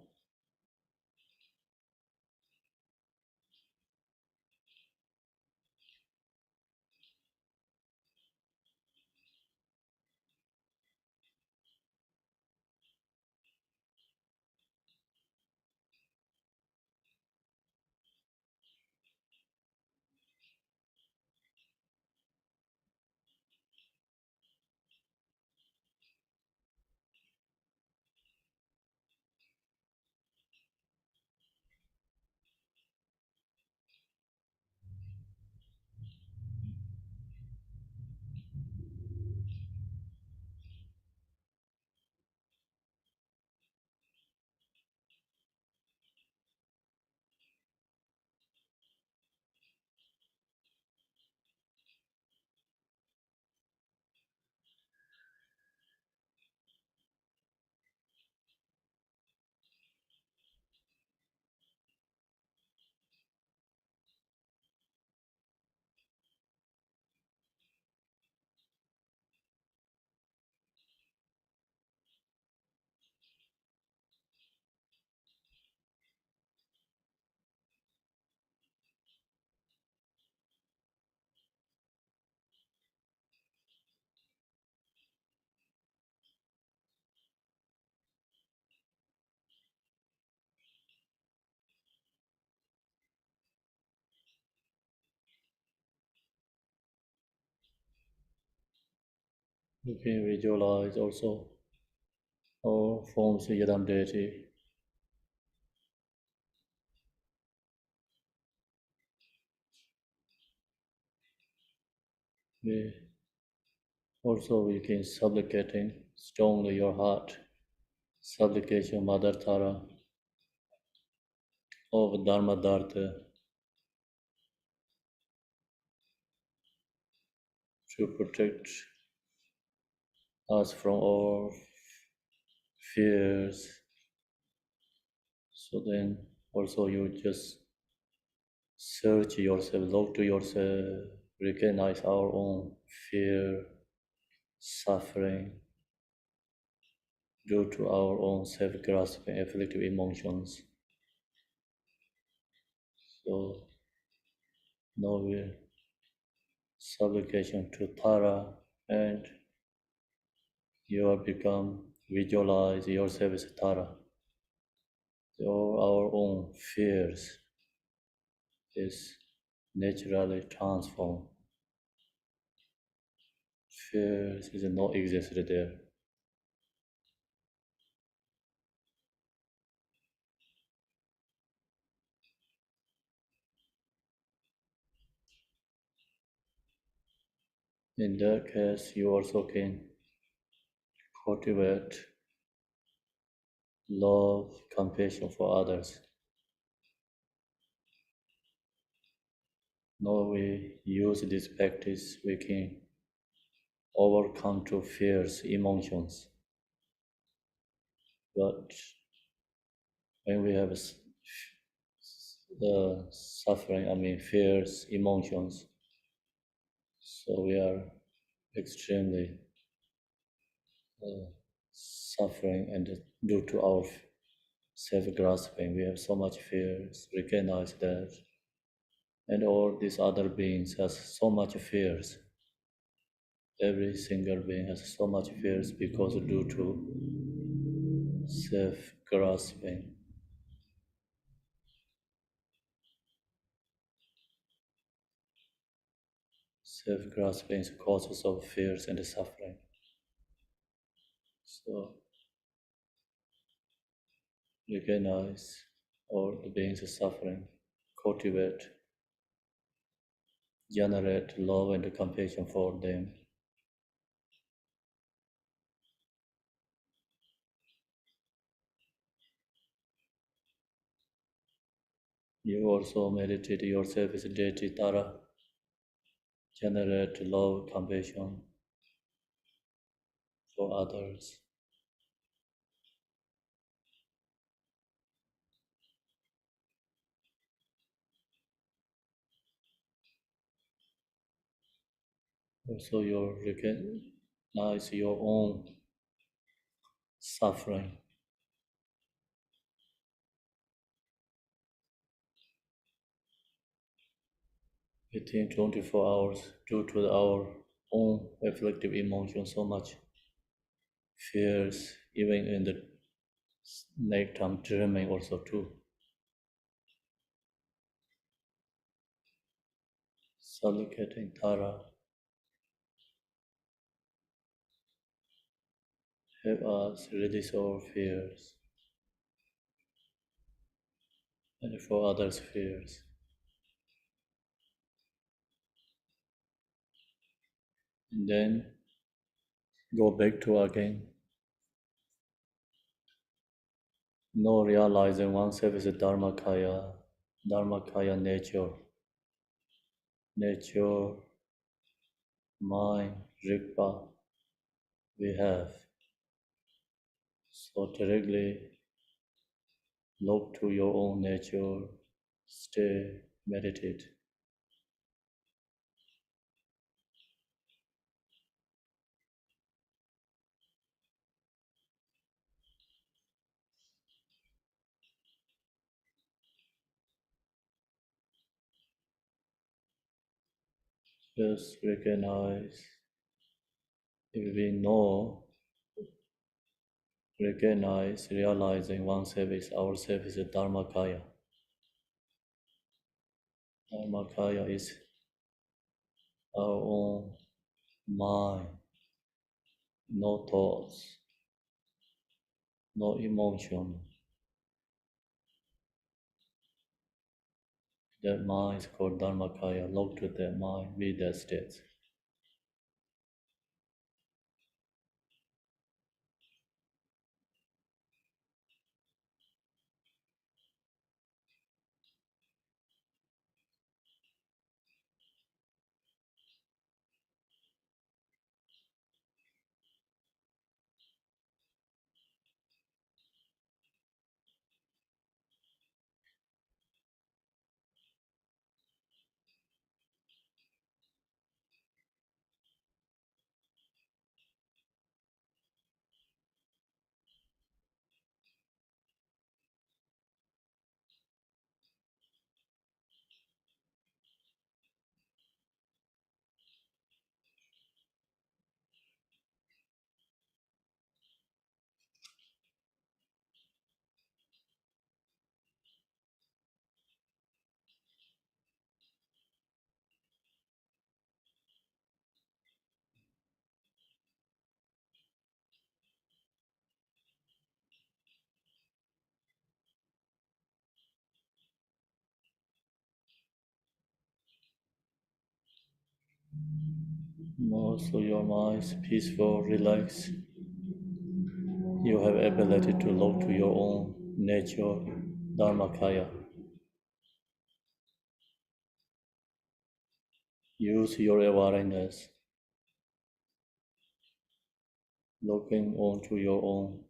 You can visualize also our forms, Yadam deity. We also we can supplicating strongly your heart, supplication Mother Tara of Dharma Dharta to protect us from all fears. So then also you just search yourself, look to yourself, recognize our own fear, suffering due to our own self-grasping afflictive emotions. So now we supplication to Tara and you have become visualize yourself as Tara. So our own fears is naturally transformed. Fears is not existed there. In that case, you also can cultivate love, compassion for others. Now we use this practice, we can overcome to fears, emotions. But when we have the suffering, fears, emotions, so we are extremely suffering, and due to our self-grasping, we have so much fears. Recognize that, and all these other beings has so much fears. Every single being has so much fears because due to self-grasping. Self-grasping is causes of fears and suffering. So recognize all the beings of suffering, cultivate, generate love and compassion for them. You also meditate yourself as a deity Tara, generate love, compassion for others. Also, you recognize your own suffering. Within 24 hours, due to our own afflictive emotions, so much fears, even in the nighttime dreaming also too. Supplicating Tara, help us release our fears and for others' fears. And then go back to again. No realizing oneself is a Dharmakaya nature. Nature, mind, Rigpa, we have. So directly look to your own nature, stay, meditate. Just recognize, if we know, recognize, realizing oneself is ourself is a Dharmakaya. Dharmakaya is our own mind, no thoughts, no emotion. That mind is called Dharmakaya. Look to that mind, be that state. Also, your mind is peaceful, relaxed. You have ability to look to your own nature, Dharmakaya. Use your awareness, looking onto your own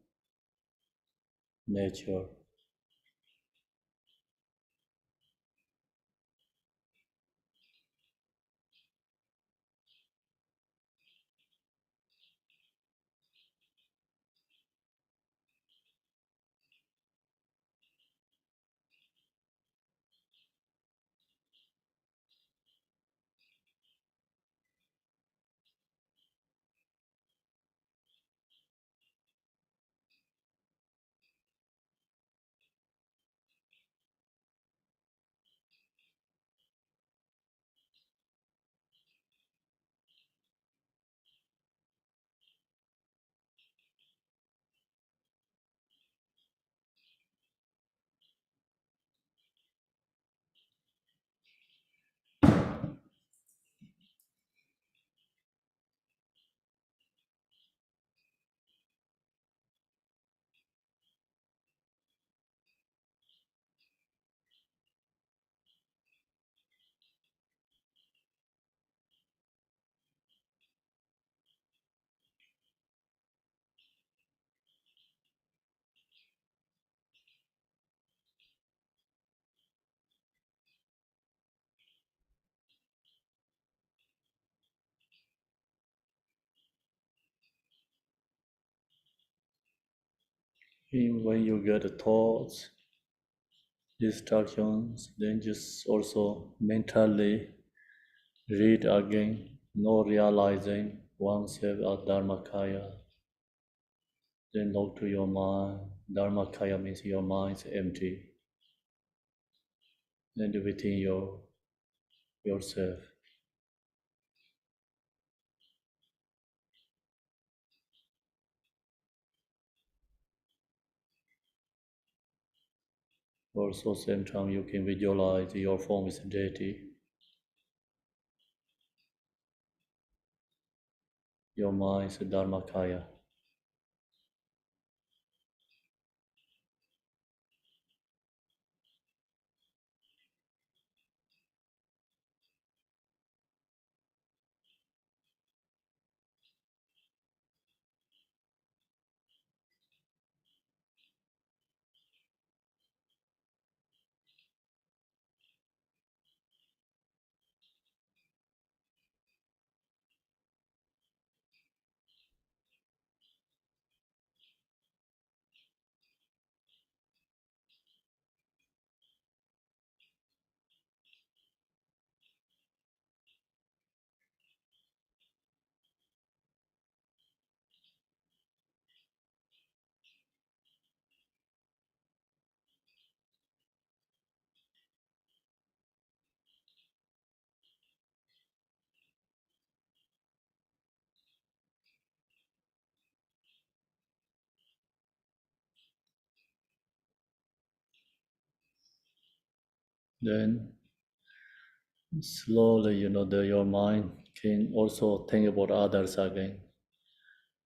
nature. Even when you get thoughts, distractions, then just also mentally read again, no realizing oneself as Dharmakaya. Then look to your mind. Dharmakaya means your mind is empty. And within yourself. Also, same time you can visualize your form is deity. Your mind is Dharmakaya. Then slowly, your mind can also think about others again.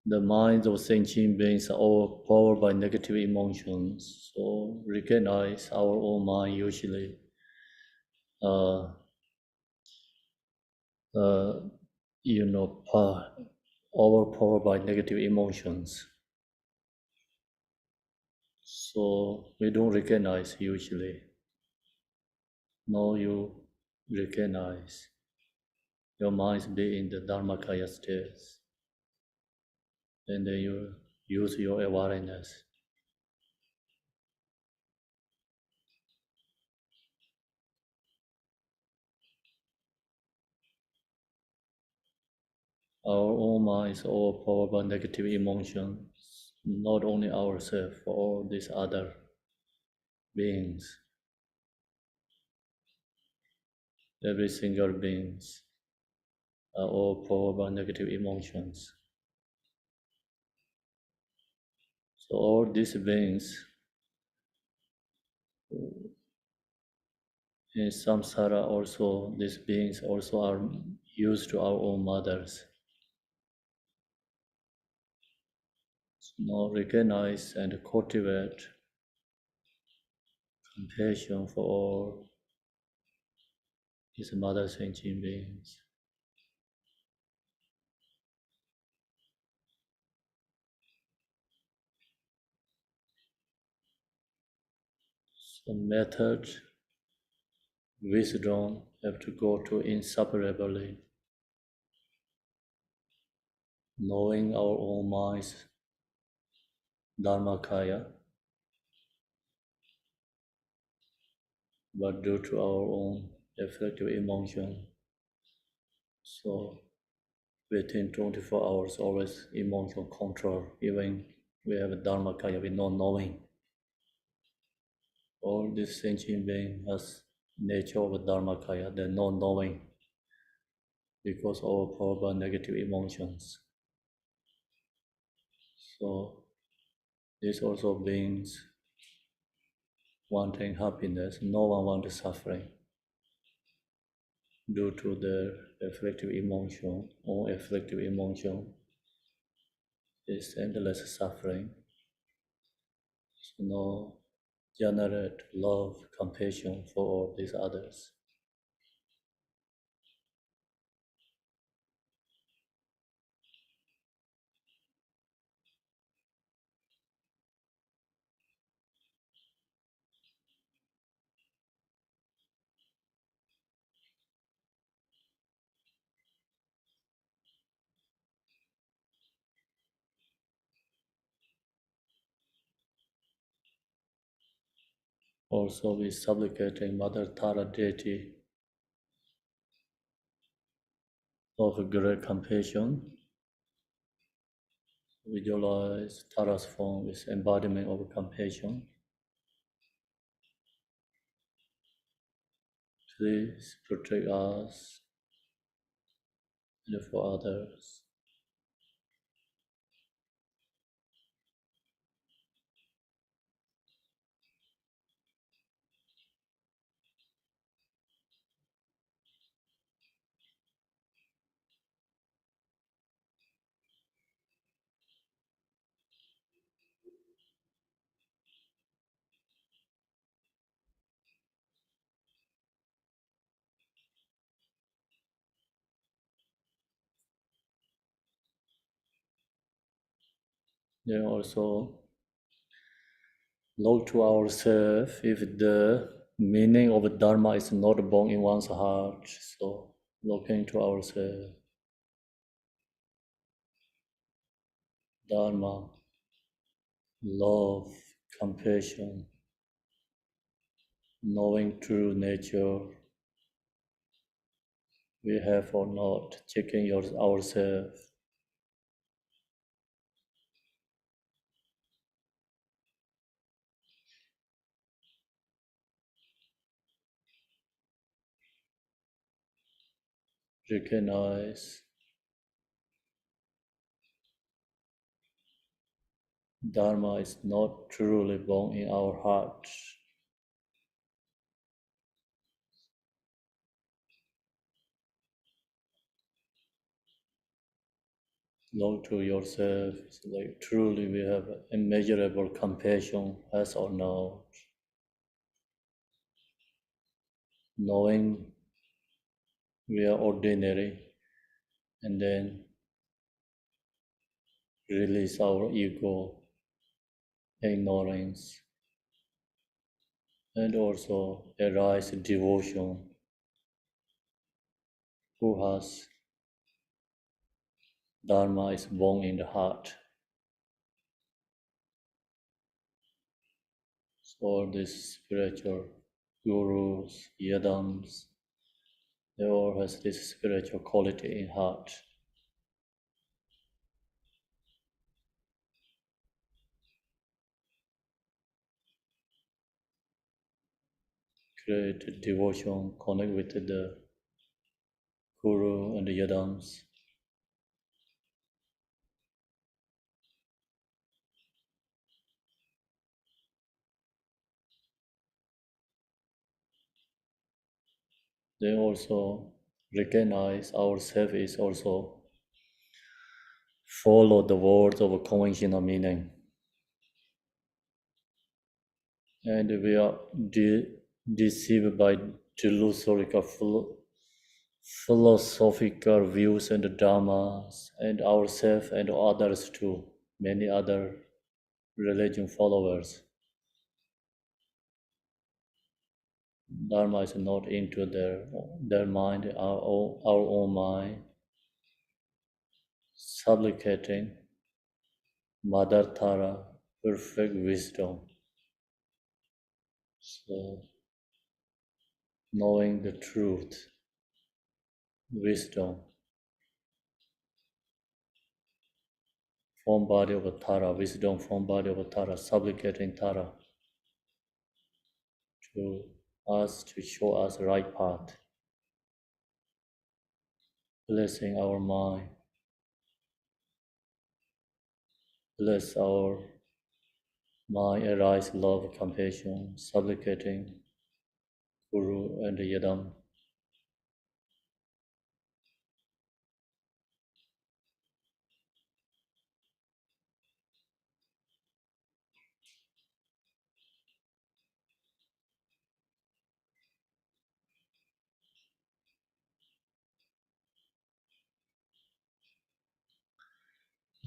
The minds of sentient beings are all powered by negative emotions. So recognize our own mind usually uh, uh, overpowered by negative emotions. So we don't recognize usually. Now you recognize your mind be in the Dharmakaya state, and then you use your awareness. Our own mind is overpowered by negative emotions, not only ourselves, for all these other beings. Every single beings are overpowered by negative emotions. So all these beings in samsara also, these beings also are used to our own mothers. So now recognize and cultivate compassion for all his mother sentient beings. So method, wisdom have to go to inseparably. Knowing our own minds, Dharmakaya, but due to our own affective emotion. So within 24 hours, always emotional control. Even we have a Dharmakaya with no knowing. All this sentient being has nature of a Dharmakaya, the no knowing, because of our negative emotions. So this also beings wanting happiness, no one wants suffering due to their afflictive emotion or afflictive emotion is endless suffering. So no generate love, compassion for all these others. Also, we supplicating Mother Tara deity of great compassion. Visualize Tara's form with embodiment of compassion. Please protect us and for others. Then also look to ourselves if the meaning of Dharma is not born in one's heart. So looking to ourselves, Dharma, love, compassion, knowing true nature, we have or not, checking ourselves. Recognize Dharma is not truly born in our hearts. Look to yourself, it's like truly we have immeasurable compassion, yes or no. Knowing we are ordinary, and then release our ego, ignorance, and also arise devotion, who has Dharma is born in the heart. So these spiritual gurus, yadams, they all has this spiritual quality in heart. Create devotion, connect with the guru and the yadams. They also recognize ourself is also follow the words of a conventional meaning. And we are deceived by delusory philosophical views and dharmas, and ourselves and others too, many other religion followers. Dharma is not into their mind, our own mind, supplicating Mother Tara, perfect wisdom. So, knowing the truth, wisdom, form body of a Tara, wisdom, form body of a Tara, supplicating Tara to us to show us the right path, blessing our mind, bless our mind, arise love, compassion, supplicating Guru and Yadam.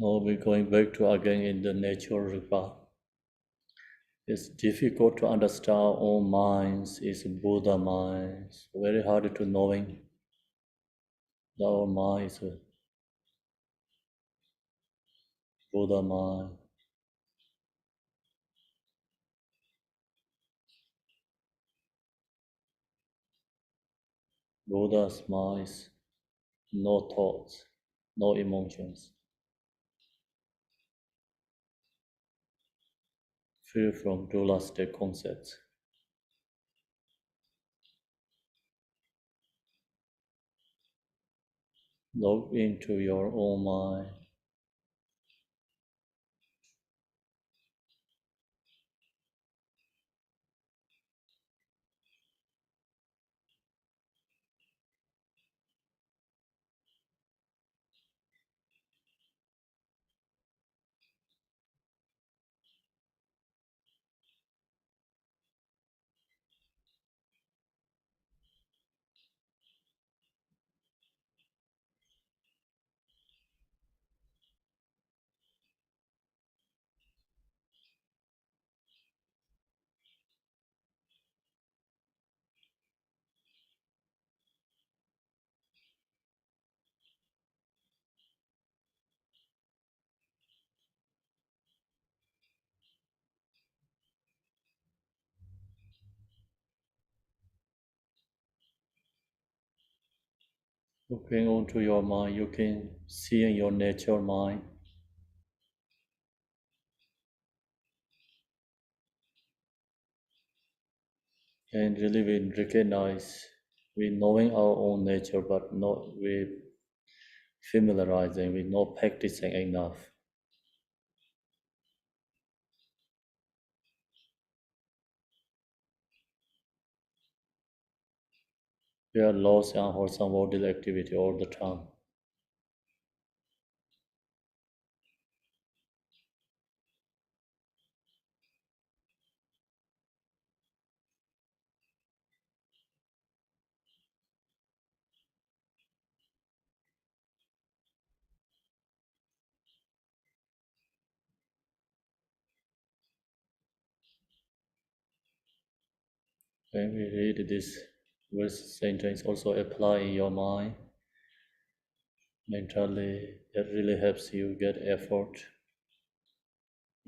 Now we're going back to again in the natural path. It's difficult to understand our own minds, it's Buddha minds. Very hard to knowing that our mind is a Buddha mind. Buddha smiles, no thoughts, no emotions, free from dualistic concepts. Look into your own mind. Looking onto your mind, you can see in your nature mind and really we recognize we knowing our own nature but not we familiarizing, we not practicing enough. We are lost in unwholesome bodily activity all the time. When we read this verse sentence, also apply in your mind mentally, that really helps you get effort.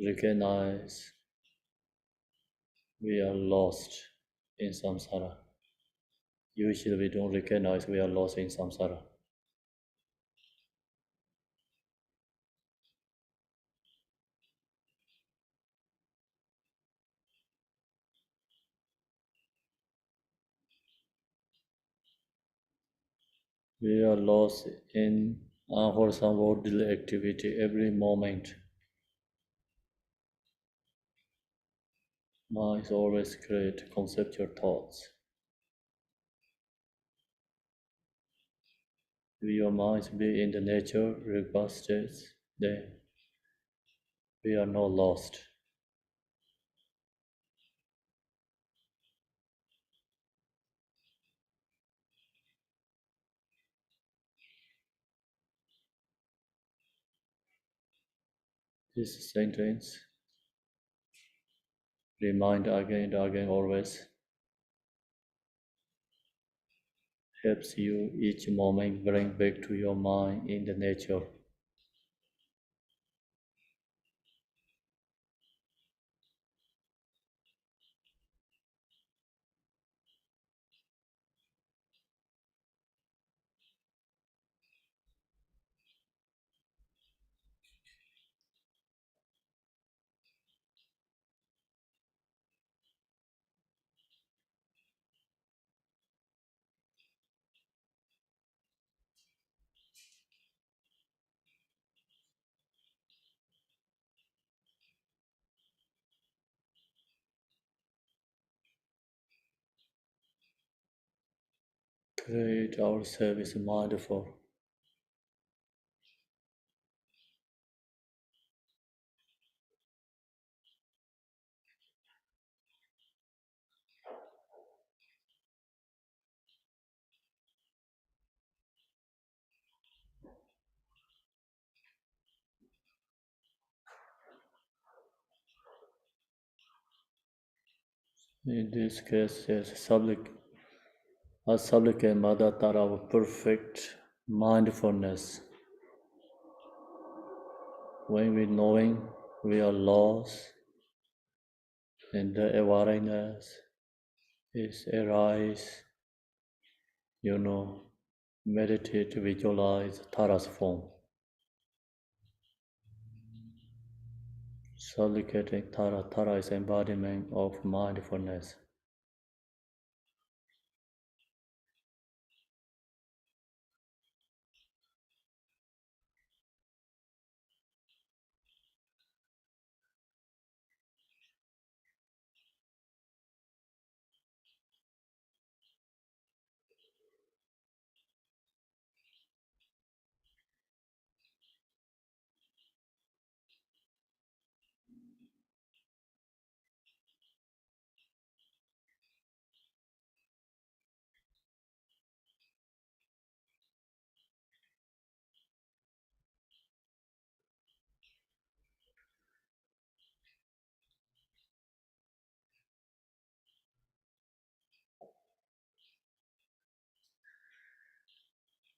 Recognize we are lost in samsara. Usually we don't recognize we are lost in samsara. We are lost in unwholesome bodily activity every moment. Mind always create conceptual thoughts. If your mind be in the nature, robust states, then we are not lost. This sentence remind again and again always helps you each moment bring back to your mind in the nature. Create ourselves is mindful. In this case, yes, supplicate Mother Tara of perfect mindfulness. When we knowing we are lost, and the awareness is arise meditate, visualize Tara's form. Supplicating Tara. Tara is embodiment of mindfulness.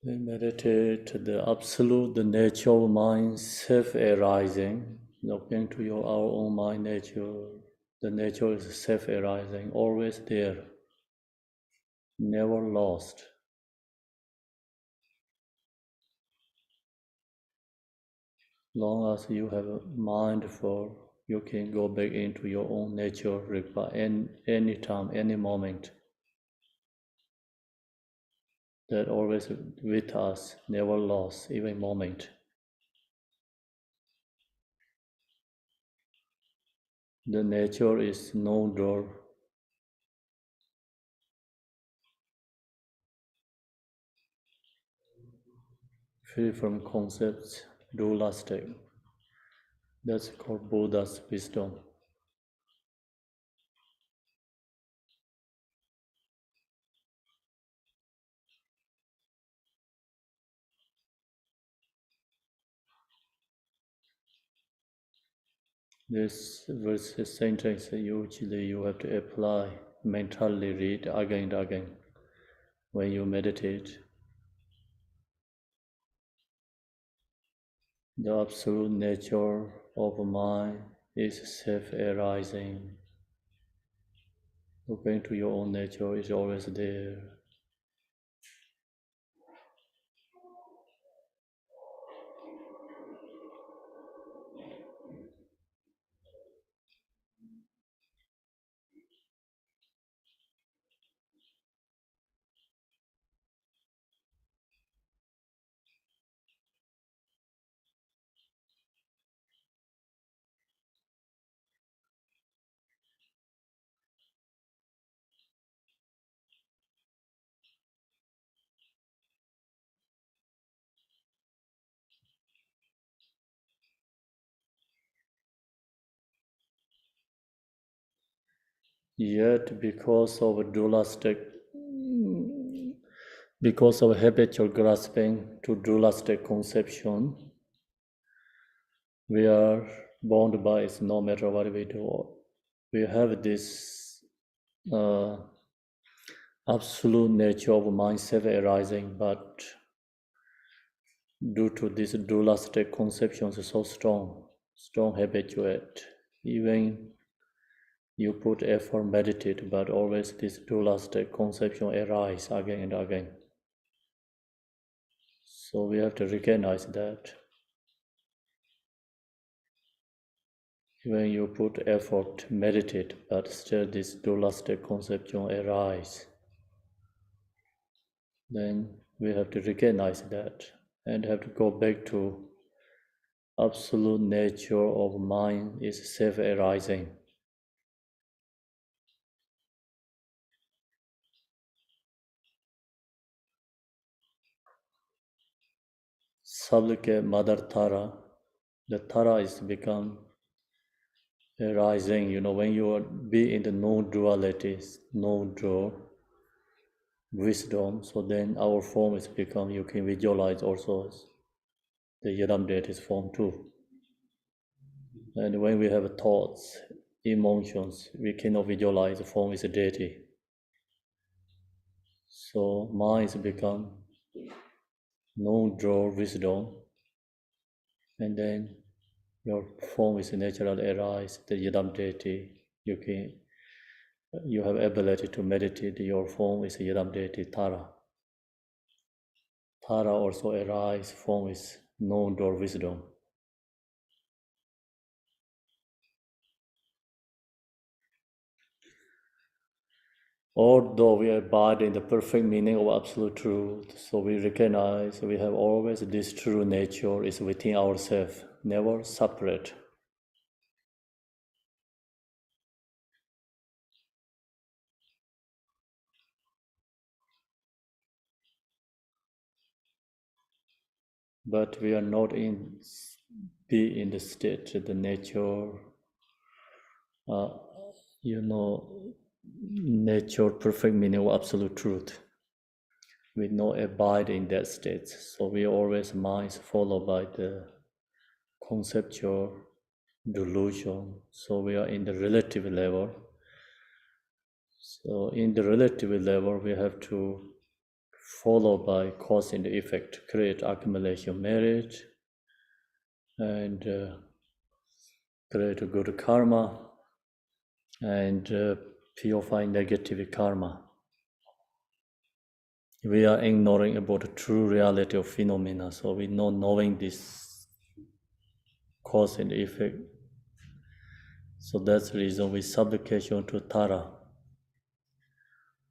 We meditate the absolute, the nature of mind, self-arising. Looking to our own mind nature. The nature is self-arising, always there, never lost. Long as you have a mindful, you can go back into your own nature any time, any moment. That always with us, never lost, even moment. The nature is no door. Free from concepts, dualistic. That's called Buddha's wisdom. This verse sentence usually you have to apply, mentally read again and again when you meditate. The absolute nature of mind is self-arising. Looking to your own nature is always there. Yet, because of habitual grasping to dualistic conception, we are bound by it no matter what we do. We have this absolute nature of mind self-arising, but due to this dualistic conceptions so strong habituate, even you put effort, meditate, but always this dualistic conception arise again and again. So we have to recognize that. When you put effort, meditate, but still this dualistic conception arise, then we have to recognize that and have to go back to absolute nature of mind is self-arising. Supplicate Mother Tara. The Tara is become arising, when you be in the no-dualities, no-draw wisdom, so then our form is become, you can visualize also the Yadam deity's form too. And when we have thoughts, emotions, we cannot visualize the form is a deity. So minds become no-draw wisdom, and then your form is naturally arise, the Yadam deity. You have ability to meditate. Your form is Yadam deity Tara. Tara also arises from its known-door wisdom. Although we abide in the perfect meaning of absolute truth, so we recognize we have always this true nature is within ourselves, never separate. But we are not be in the state, the nature, nature, perfect meaning of absolute truth. We not abide in that state. So we always minds followed by the conceptual delusion. So we are in the relative level. So in the relative level, we have to follow by cause and effect, create accumulation merit, and create a good karma, and purify negative karma. We are ignoring about the true reality of phenomena, so we not knowing this cause and effect. So that's the reason we supplication to Tara.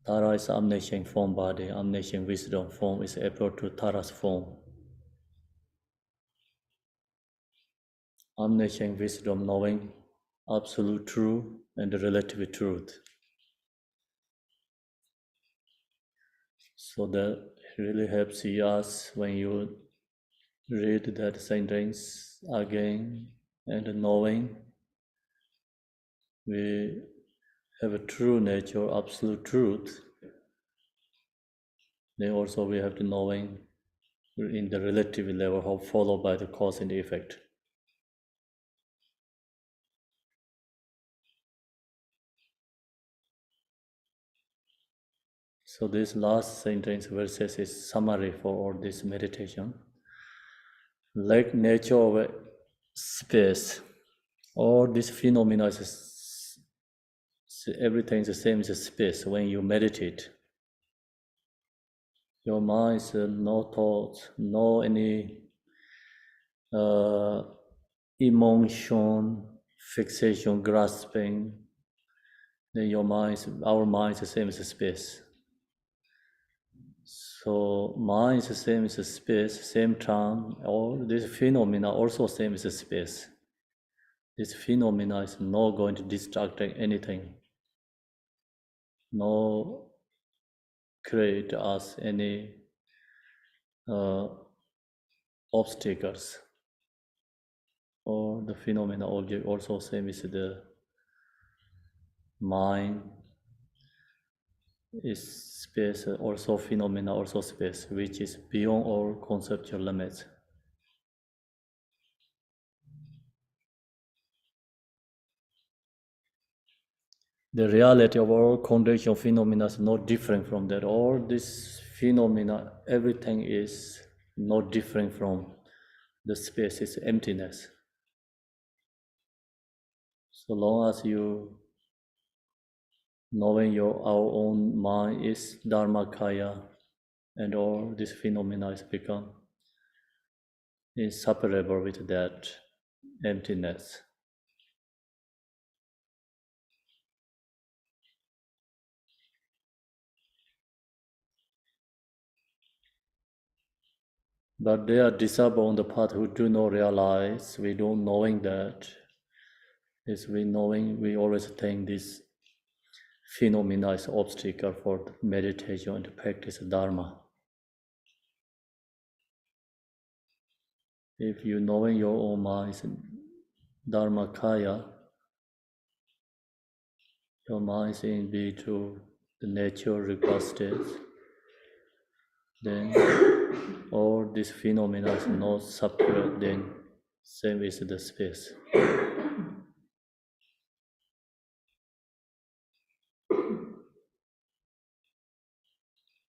Tara is omniscient form body, omniscient wisdom form is approach to Tara's form. Omniscient wisdom knowing absolute truth and the relative truth. So that really helps us when you read that sentence again and knowing we have a true nature, absolute truth. Then also we have to knowing in the relative level how followed by the cause and effect. So this last sentence verses is summary for all this meditation. Like nature of space, all these phenomena is everything is the same as space. When you meditate, your mind is no thoughts, no any emotion, fixation, grasping. Then our mind is the same as space. So mind is the same as space, same time. All these phenomena also same as space. This phenomena is not going to distract anything, no create us any obstacles. Or the phenomena object also same as the mind is space, also phenomena, also space, which is beyond all conceptual limits. The reality of all condition phenomena is not different from that. All this phenomena, everything is not different from the space, is emptiness. So long as you knowing our own mind is Dharmakaya, and all this phenomena is become inseparable with that emptiness. But they are disabled on the path who do not realize, we don't knowing that. Is we knowing, we always think this phenomena is obstacle for meditation and practice Dharma. If you knowing your own mind is Dharmakaya, your mind is indeed to the nature requested, then all these phenomena is not separate, then same is the space.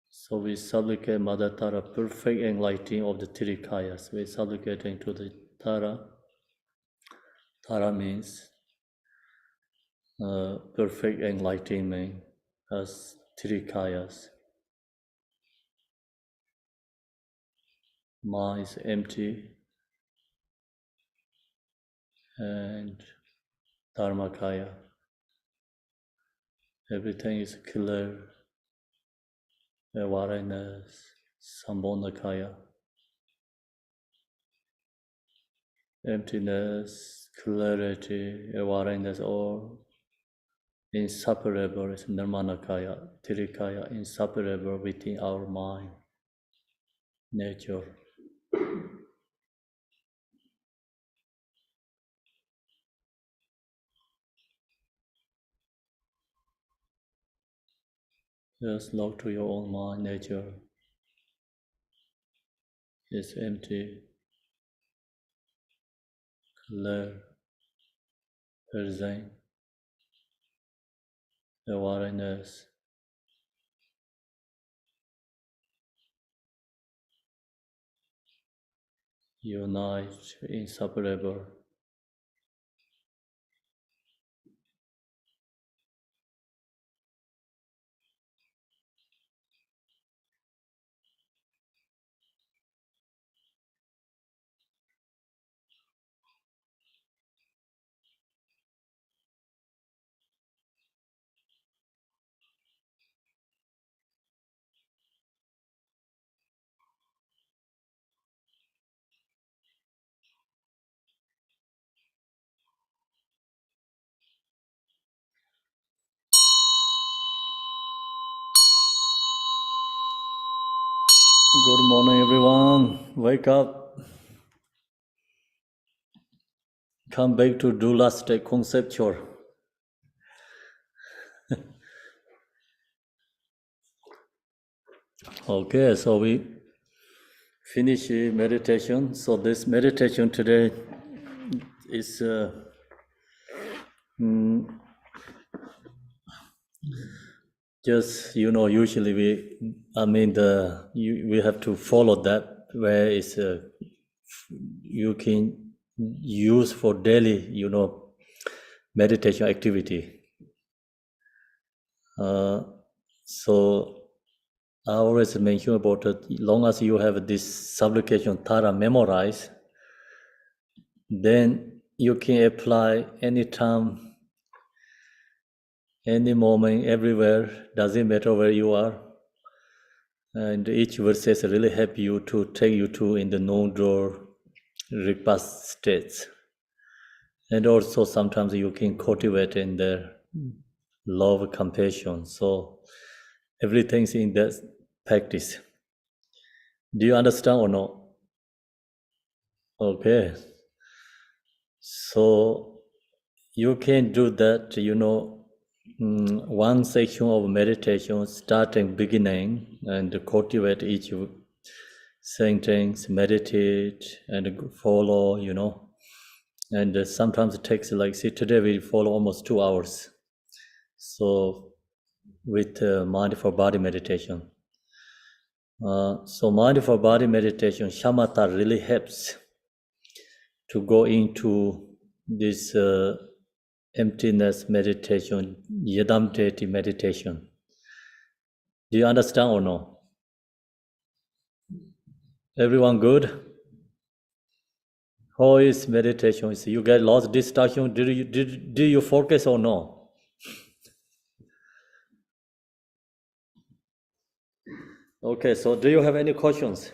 So we supplicate Mother Tara, perfect enlightening of the three kayas. We supplicating to the Tara. Tara means perfect enlightenment as three kayas. mind is empty, and Dharmakaya. Everything is clear, awareness, Sambhonakaya. Emptiness, clarity, awareness, all inseparable is Nirmanakaya, Tirikaya, inseparable within our mind, nature. Just look to your own mind, nature. It's empty, clear, present, awareness. Unite, inseparable. Good morning, everyone. Wake up. Come back to Dula state conceptual. Okay, so we finish meditation. So this meditation today is just, usually we have to follow that where it's you can use for daily, meditation activity. So I always mention about it, long as you have this supplication Tara memorized, then you can apply anytime, any moment, everywhere, doesn't matter where you are. And each verses really help you to take you to in the non-draw repast states. And also sometimes you can cultivate in the love, compassion. So everything's in that practice. Do you understand or not? Okay. So you can do that, one section of meditation, starting beginning, and cultivate each sentence, meditate, and follow, And sometimes it takes today we follow almost 2 hours. So with mindful body meditation. So mindful body meditation, shamatha really helps to go into this emptiness meditation, yadamteti meditation. Do you understand or no? Everyone good? How is meditation? Is you get lost distraction? Did you focus or no? Okay, so do you have any questions?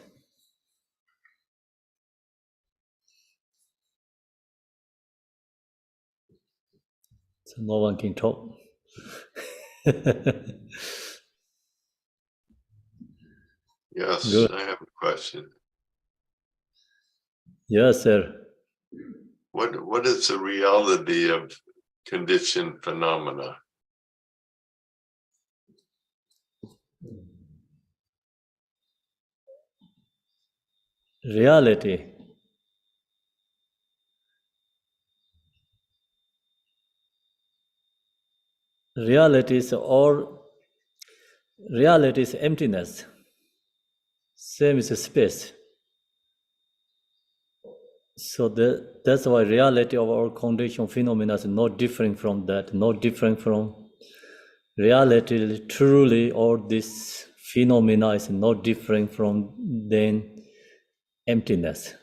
So no one can talk. Yes, Good. I have a question. Yes, sir. What is the reality of conditioned phenomena? Reality. Reality is emptiness. Same as space. So that's why reality of our condition phenomena is not different from that, not different from reality. Truly, all this phenomena is not different from then emptiness.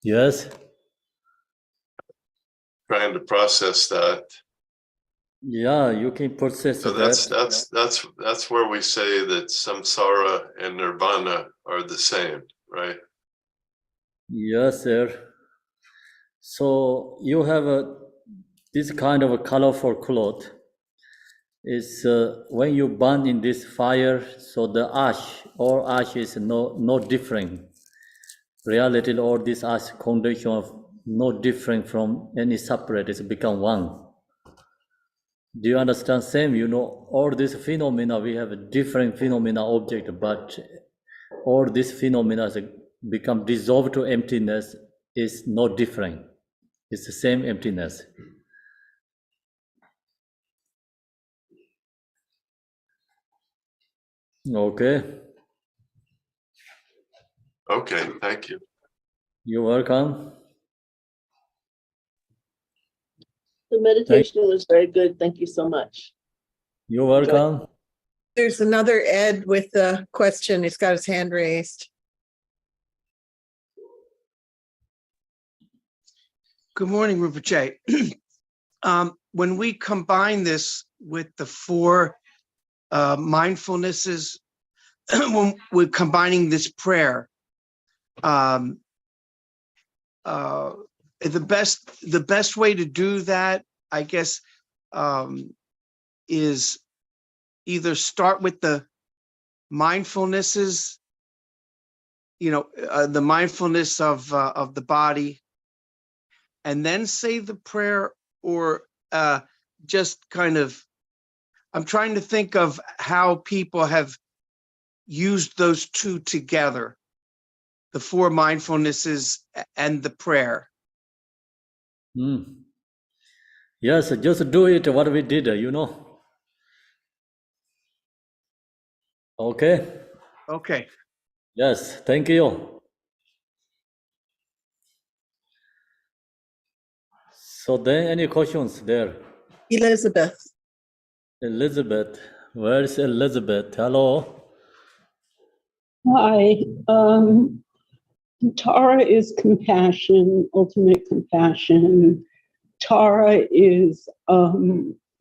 Yes? Trying to process that. Yeah, you can process So that. that's where we say that samsara and nirvana are the same, right? Yes, sir. So you have this kind of a colorful cloth. Is when you burn in this fire, so the ash is no different. Reality or this ash condition of no different from any separate. It's become one. Do you understand? Same, all these phenomena, we have a different phenomena object, but all these phenomena become dissolved to emptiness is not different. It's the same emptiness. Okay. Okay, thank you. You're welcome. The meditation was very good. Thank you so much. You're welcome. There's another Ed with a question. He's got his hand raised. Good morning, Rinpoche. When we combine this with the four mindfulnesses, when we're combining this prayer, the best way to do that, I guess, is either start with the mindfulnesses, the mindfulness of the body, and then say the prayer, or just kind of, I'm trying to think of how people have used those two together, the four mindfulnesses and the prayer. Yes, just do it what we did, Okay? Okay. Yes, thank you. So then any questions there? Elizabeth. Elizabeth, where's Elizabeth? Hello? Hi. Tara is compassion, ultimate compassion. Tara is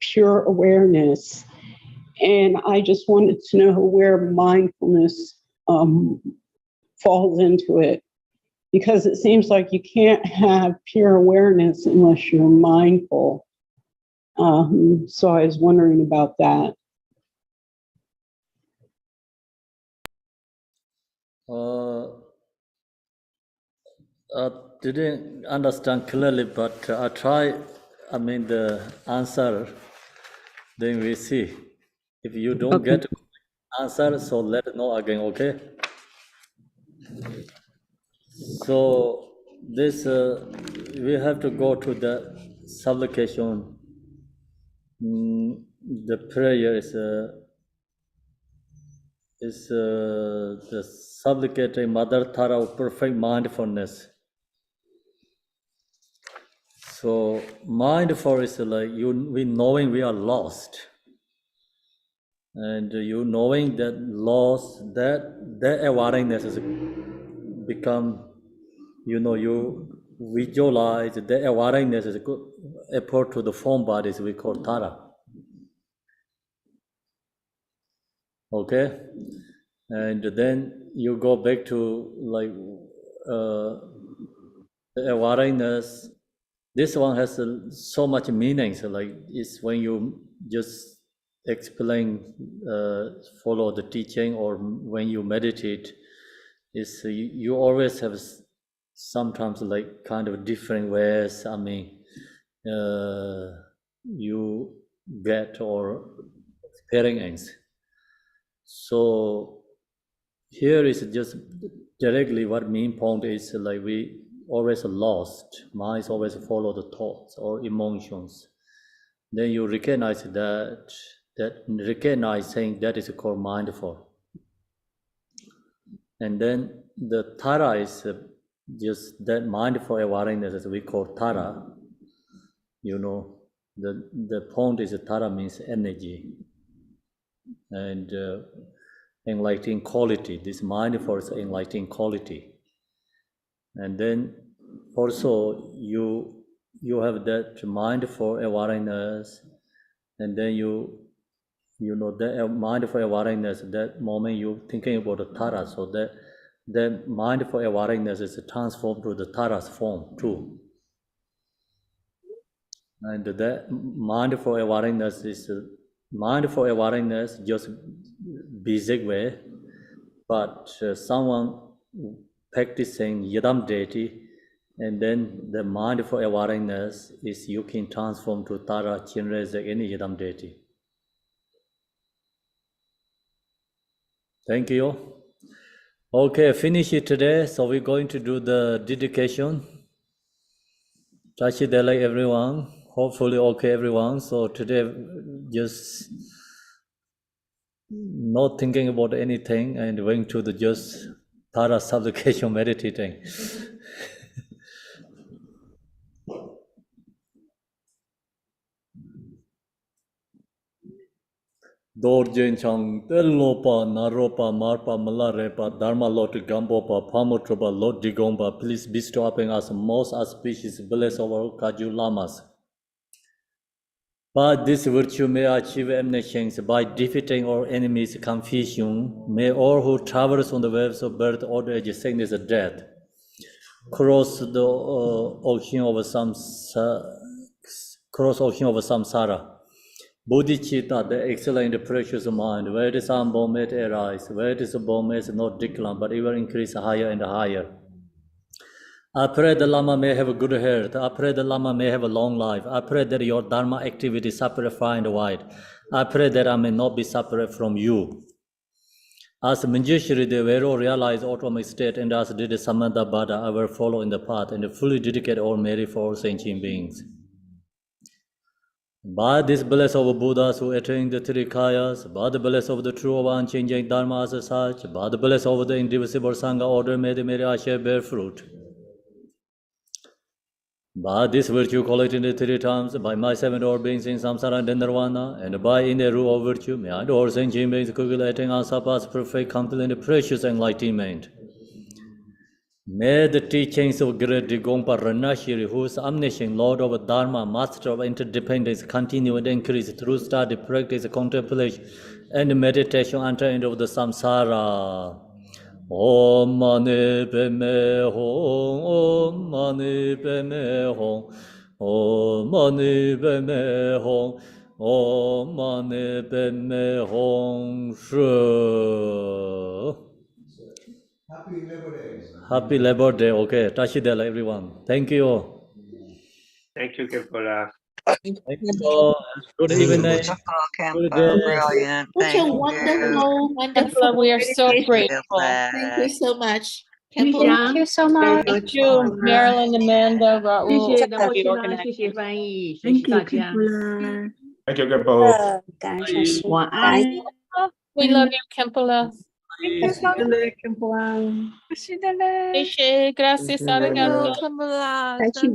pure awareness. And I just wanted to know where mindfulness falls into it, because it seems like you can't have pure awareness unless you're mindful. So I was wondering about that. I didn't understand clearly, but I try, the answer, then we see. If you don't get answer, so let us know again, okay? So this, we have to go to the supplication. The prayer is the supplicatory Mother Tara of perfect mindfulness. So mindful is like we knowing we are lost, and you knowing that lost, that awareness is become, you visualize that awareness is good apart to the form bodies we call Tara. Okay, and then you go back to like the awareness. This one has so much meaning. So like it's when you just explain, follow the teaching, or when you meditate, is you always have sometimes like kind of different ways. You get or experience. So here is just directly what main point is, like we always lost. Minds always follow the thoughts or emotions. Then you recognize that recognizing that is called mindful. And then the Tara is just that mindful awareness that we call Tara. The point is Tara means energy. and enlightening quality. This mindful is enlightening quality. And then also you have that mindful awareness, and then you know that mindful awareness, that moment you thinking about the Tara, so that mindful awareness is transformed to the Tara's form too. And that mindful awareness is mindful awareness just basic way, but someone practicing yadam deity, and then the mindful awareness is you can transform to Tara, Chinreze, any yadam deity. Thank you. Okay, finish it today. So we're going to do the dedication. Tashidele everyone. Hopefully okay everyone. So today just not thinking about anything and going to the just Tara supplication meditating. Dorjen chang telopa naropa marpa malarepa dharma lot gambopa pamotropa lot digomba. Please bestow upon us most auspicious bless our Kaju Lamas. By this virtue may achieve omniscience by defeating our enemies' confusion. May all who traverse on the waves of birth, old age, sickness, and death cross the ocean of samsara. Bodhicitta, the excellent and precious mind, where it is unborn may it arise, where it is born may it not decline, but ever increase higher and higher. I pray the Lama may have a good health. I pray the Lama may have a long life. I pray that your Dharma activity separate far and wide. I pray that I may not be separate from you. As Manjushri, the Vero realized autonomic state, and as did Samantha Bada, I will follow in the path and fully dedicate all merit for all sentient beings. By this bless of Buddhas who attain the three kayas, by the bless of the true of unchanging Dharma as such, by the bless of the indivisible Sangha order, may the Meri Asher bear fruit. By this virtue collected 3 times, by my 7 all beings in samsara and nirvana, and by in the rule of virtue, may I all sentient beings accumulating asapas perfect, complete, and precious enlightenment. May the teachings of great Digompa Ranashiri, who is omniscient, Lord of Dharma, Master of interdependence, continue and increase through study, practice, contemplation, and meditation enter into the samsara. Om Mani Padme Hum, Om Mani Padme Hum, Om Mani Padme Hum, Om Mani Padme Hum Shri. Happy Labor Day. Happy Labor Day. Okay, Tashidela, everyone. Thank you. Thank you, Kepala. Thank you. Good evening. Wonderful, Good Kempo. day. Brilliant. Such a Thank you. wonderful, wonderful. Kempla, we are so meditation. grateful. Thank you so much. Thank Kempo. you so much. Thank you, Marilyn, Amanda, 谢 Raul, 谢 for the 道歉，谢谢 organization. 翻译，谢 Thank 谢 you, 大家， Kepler. Thank you, Kepo. 感谢师父，晚安。 We love you, Kempla. Thank you so much. Gracias, arigato. Thank you.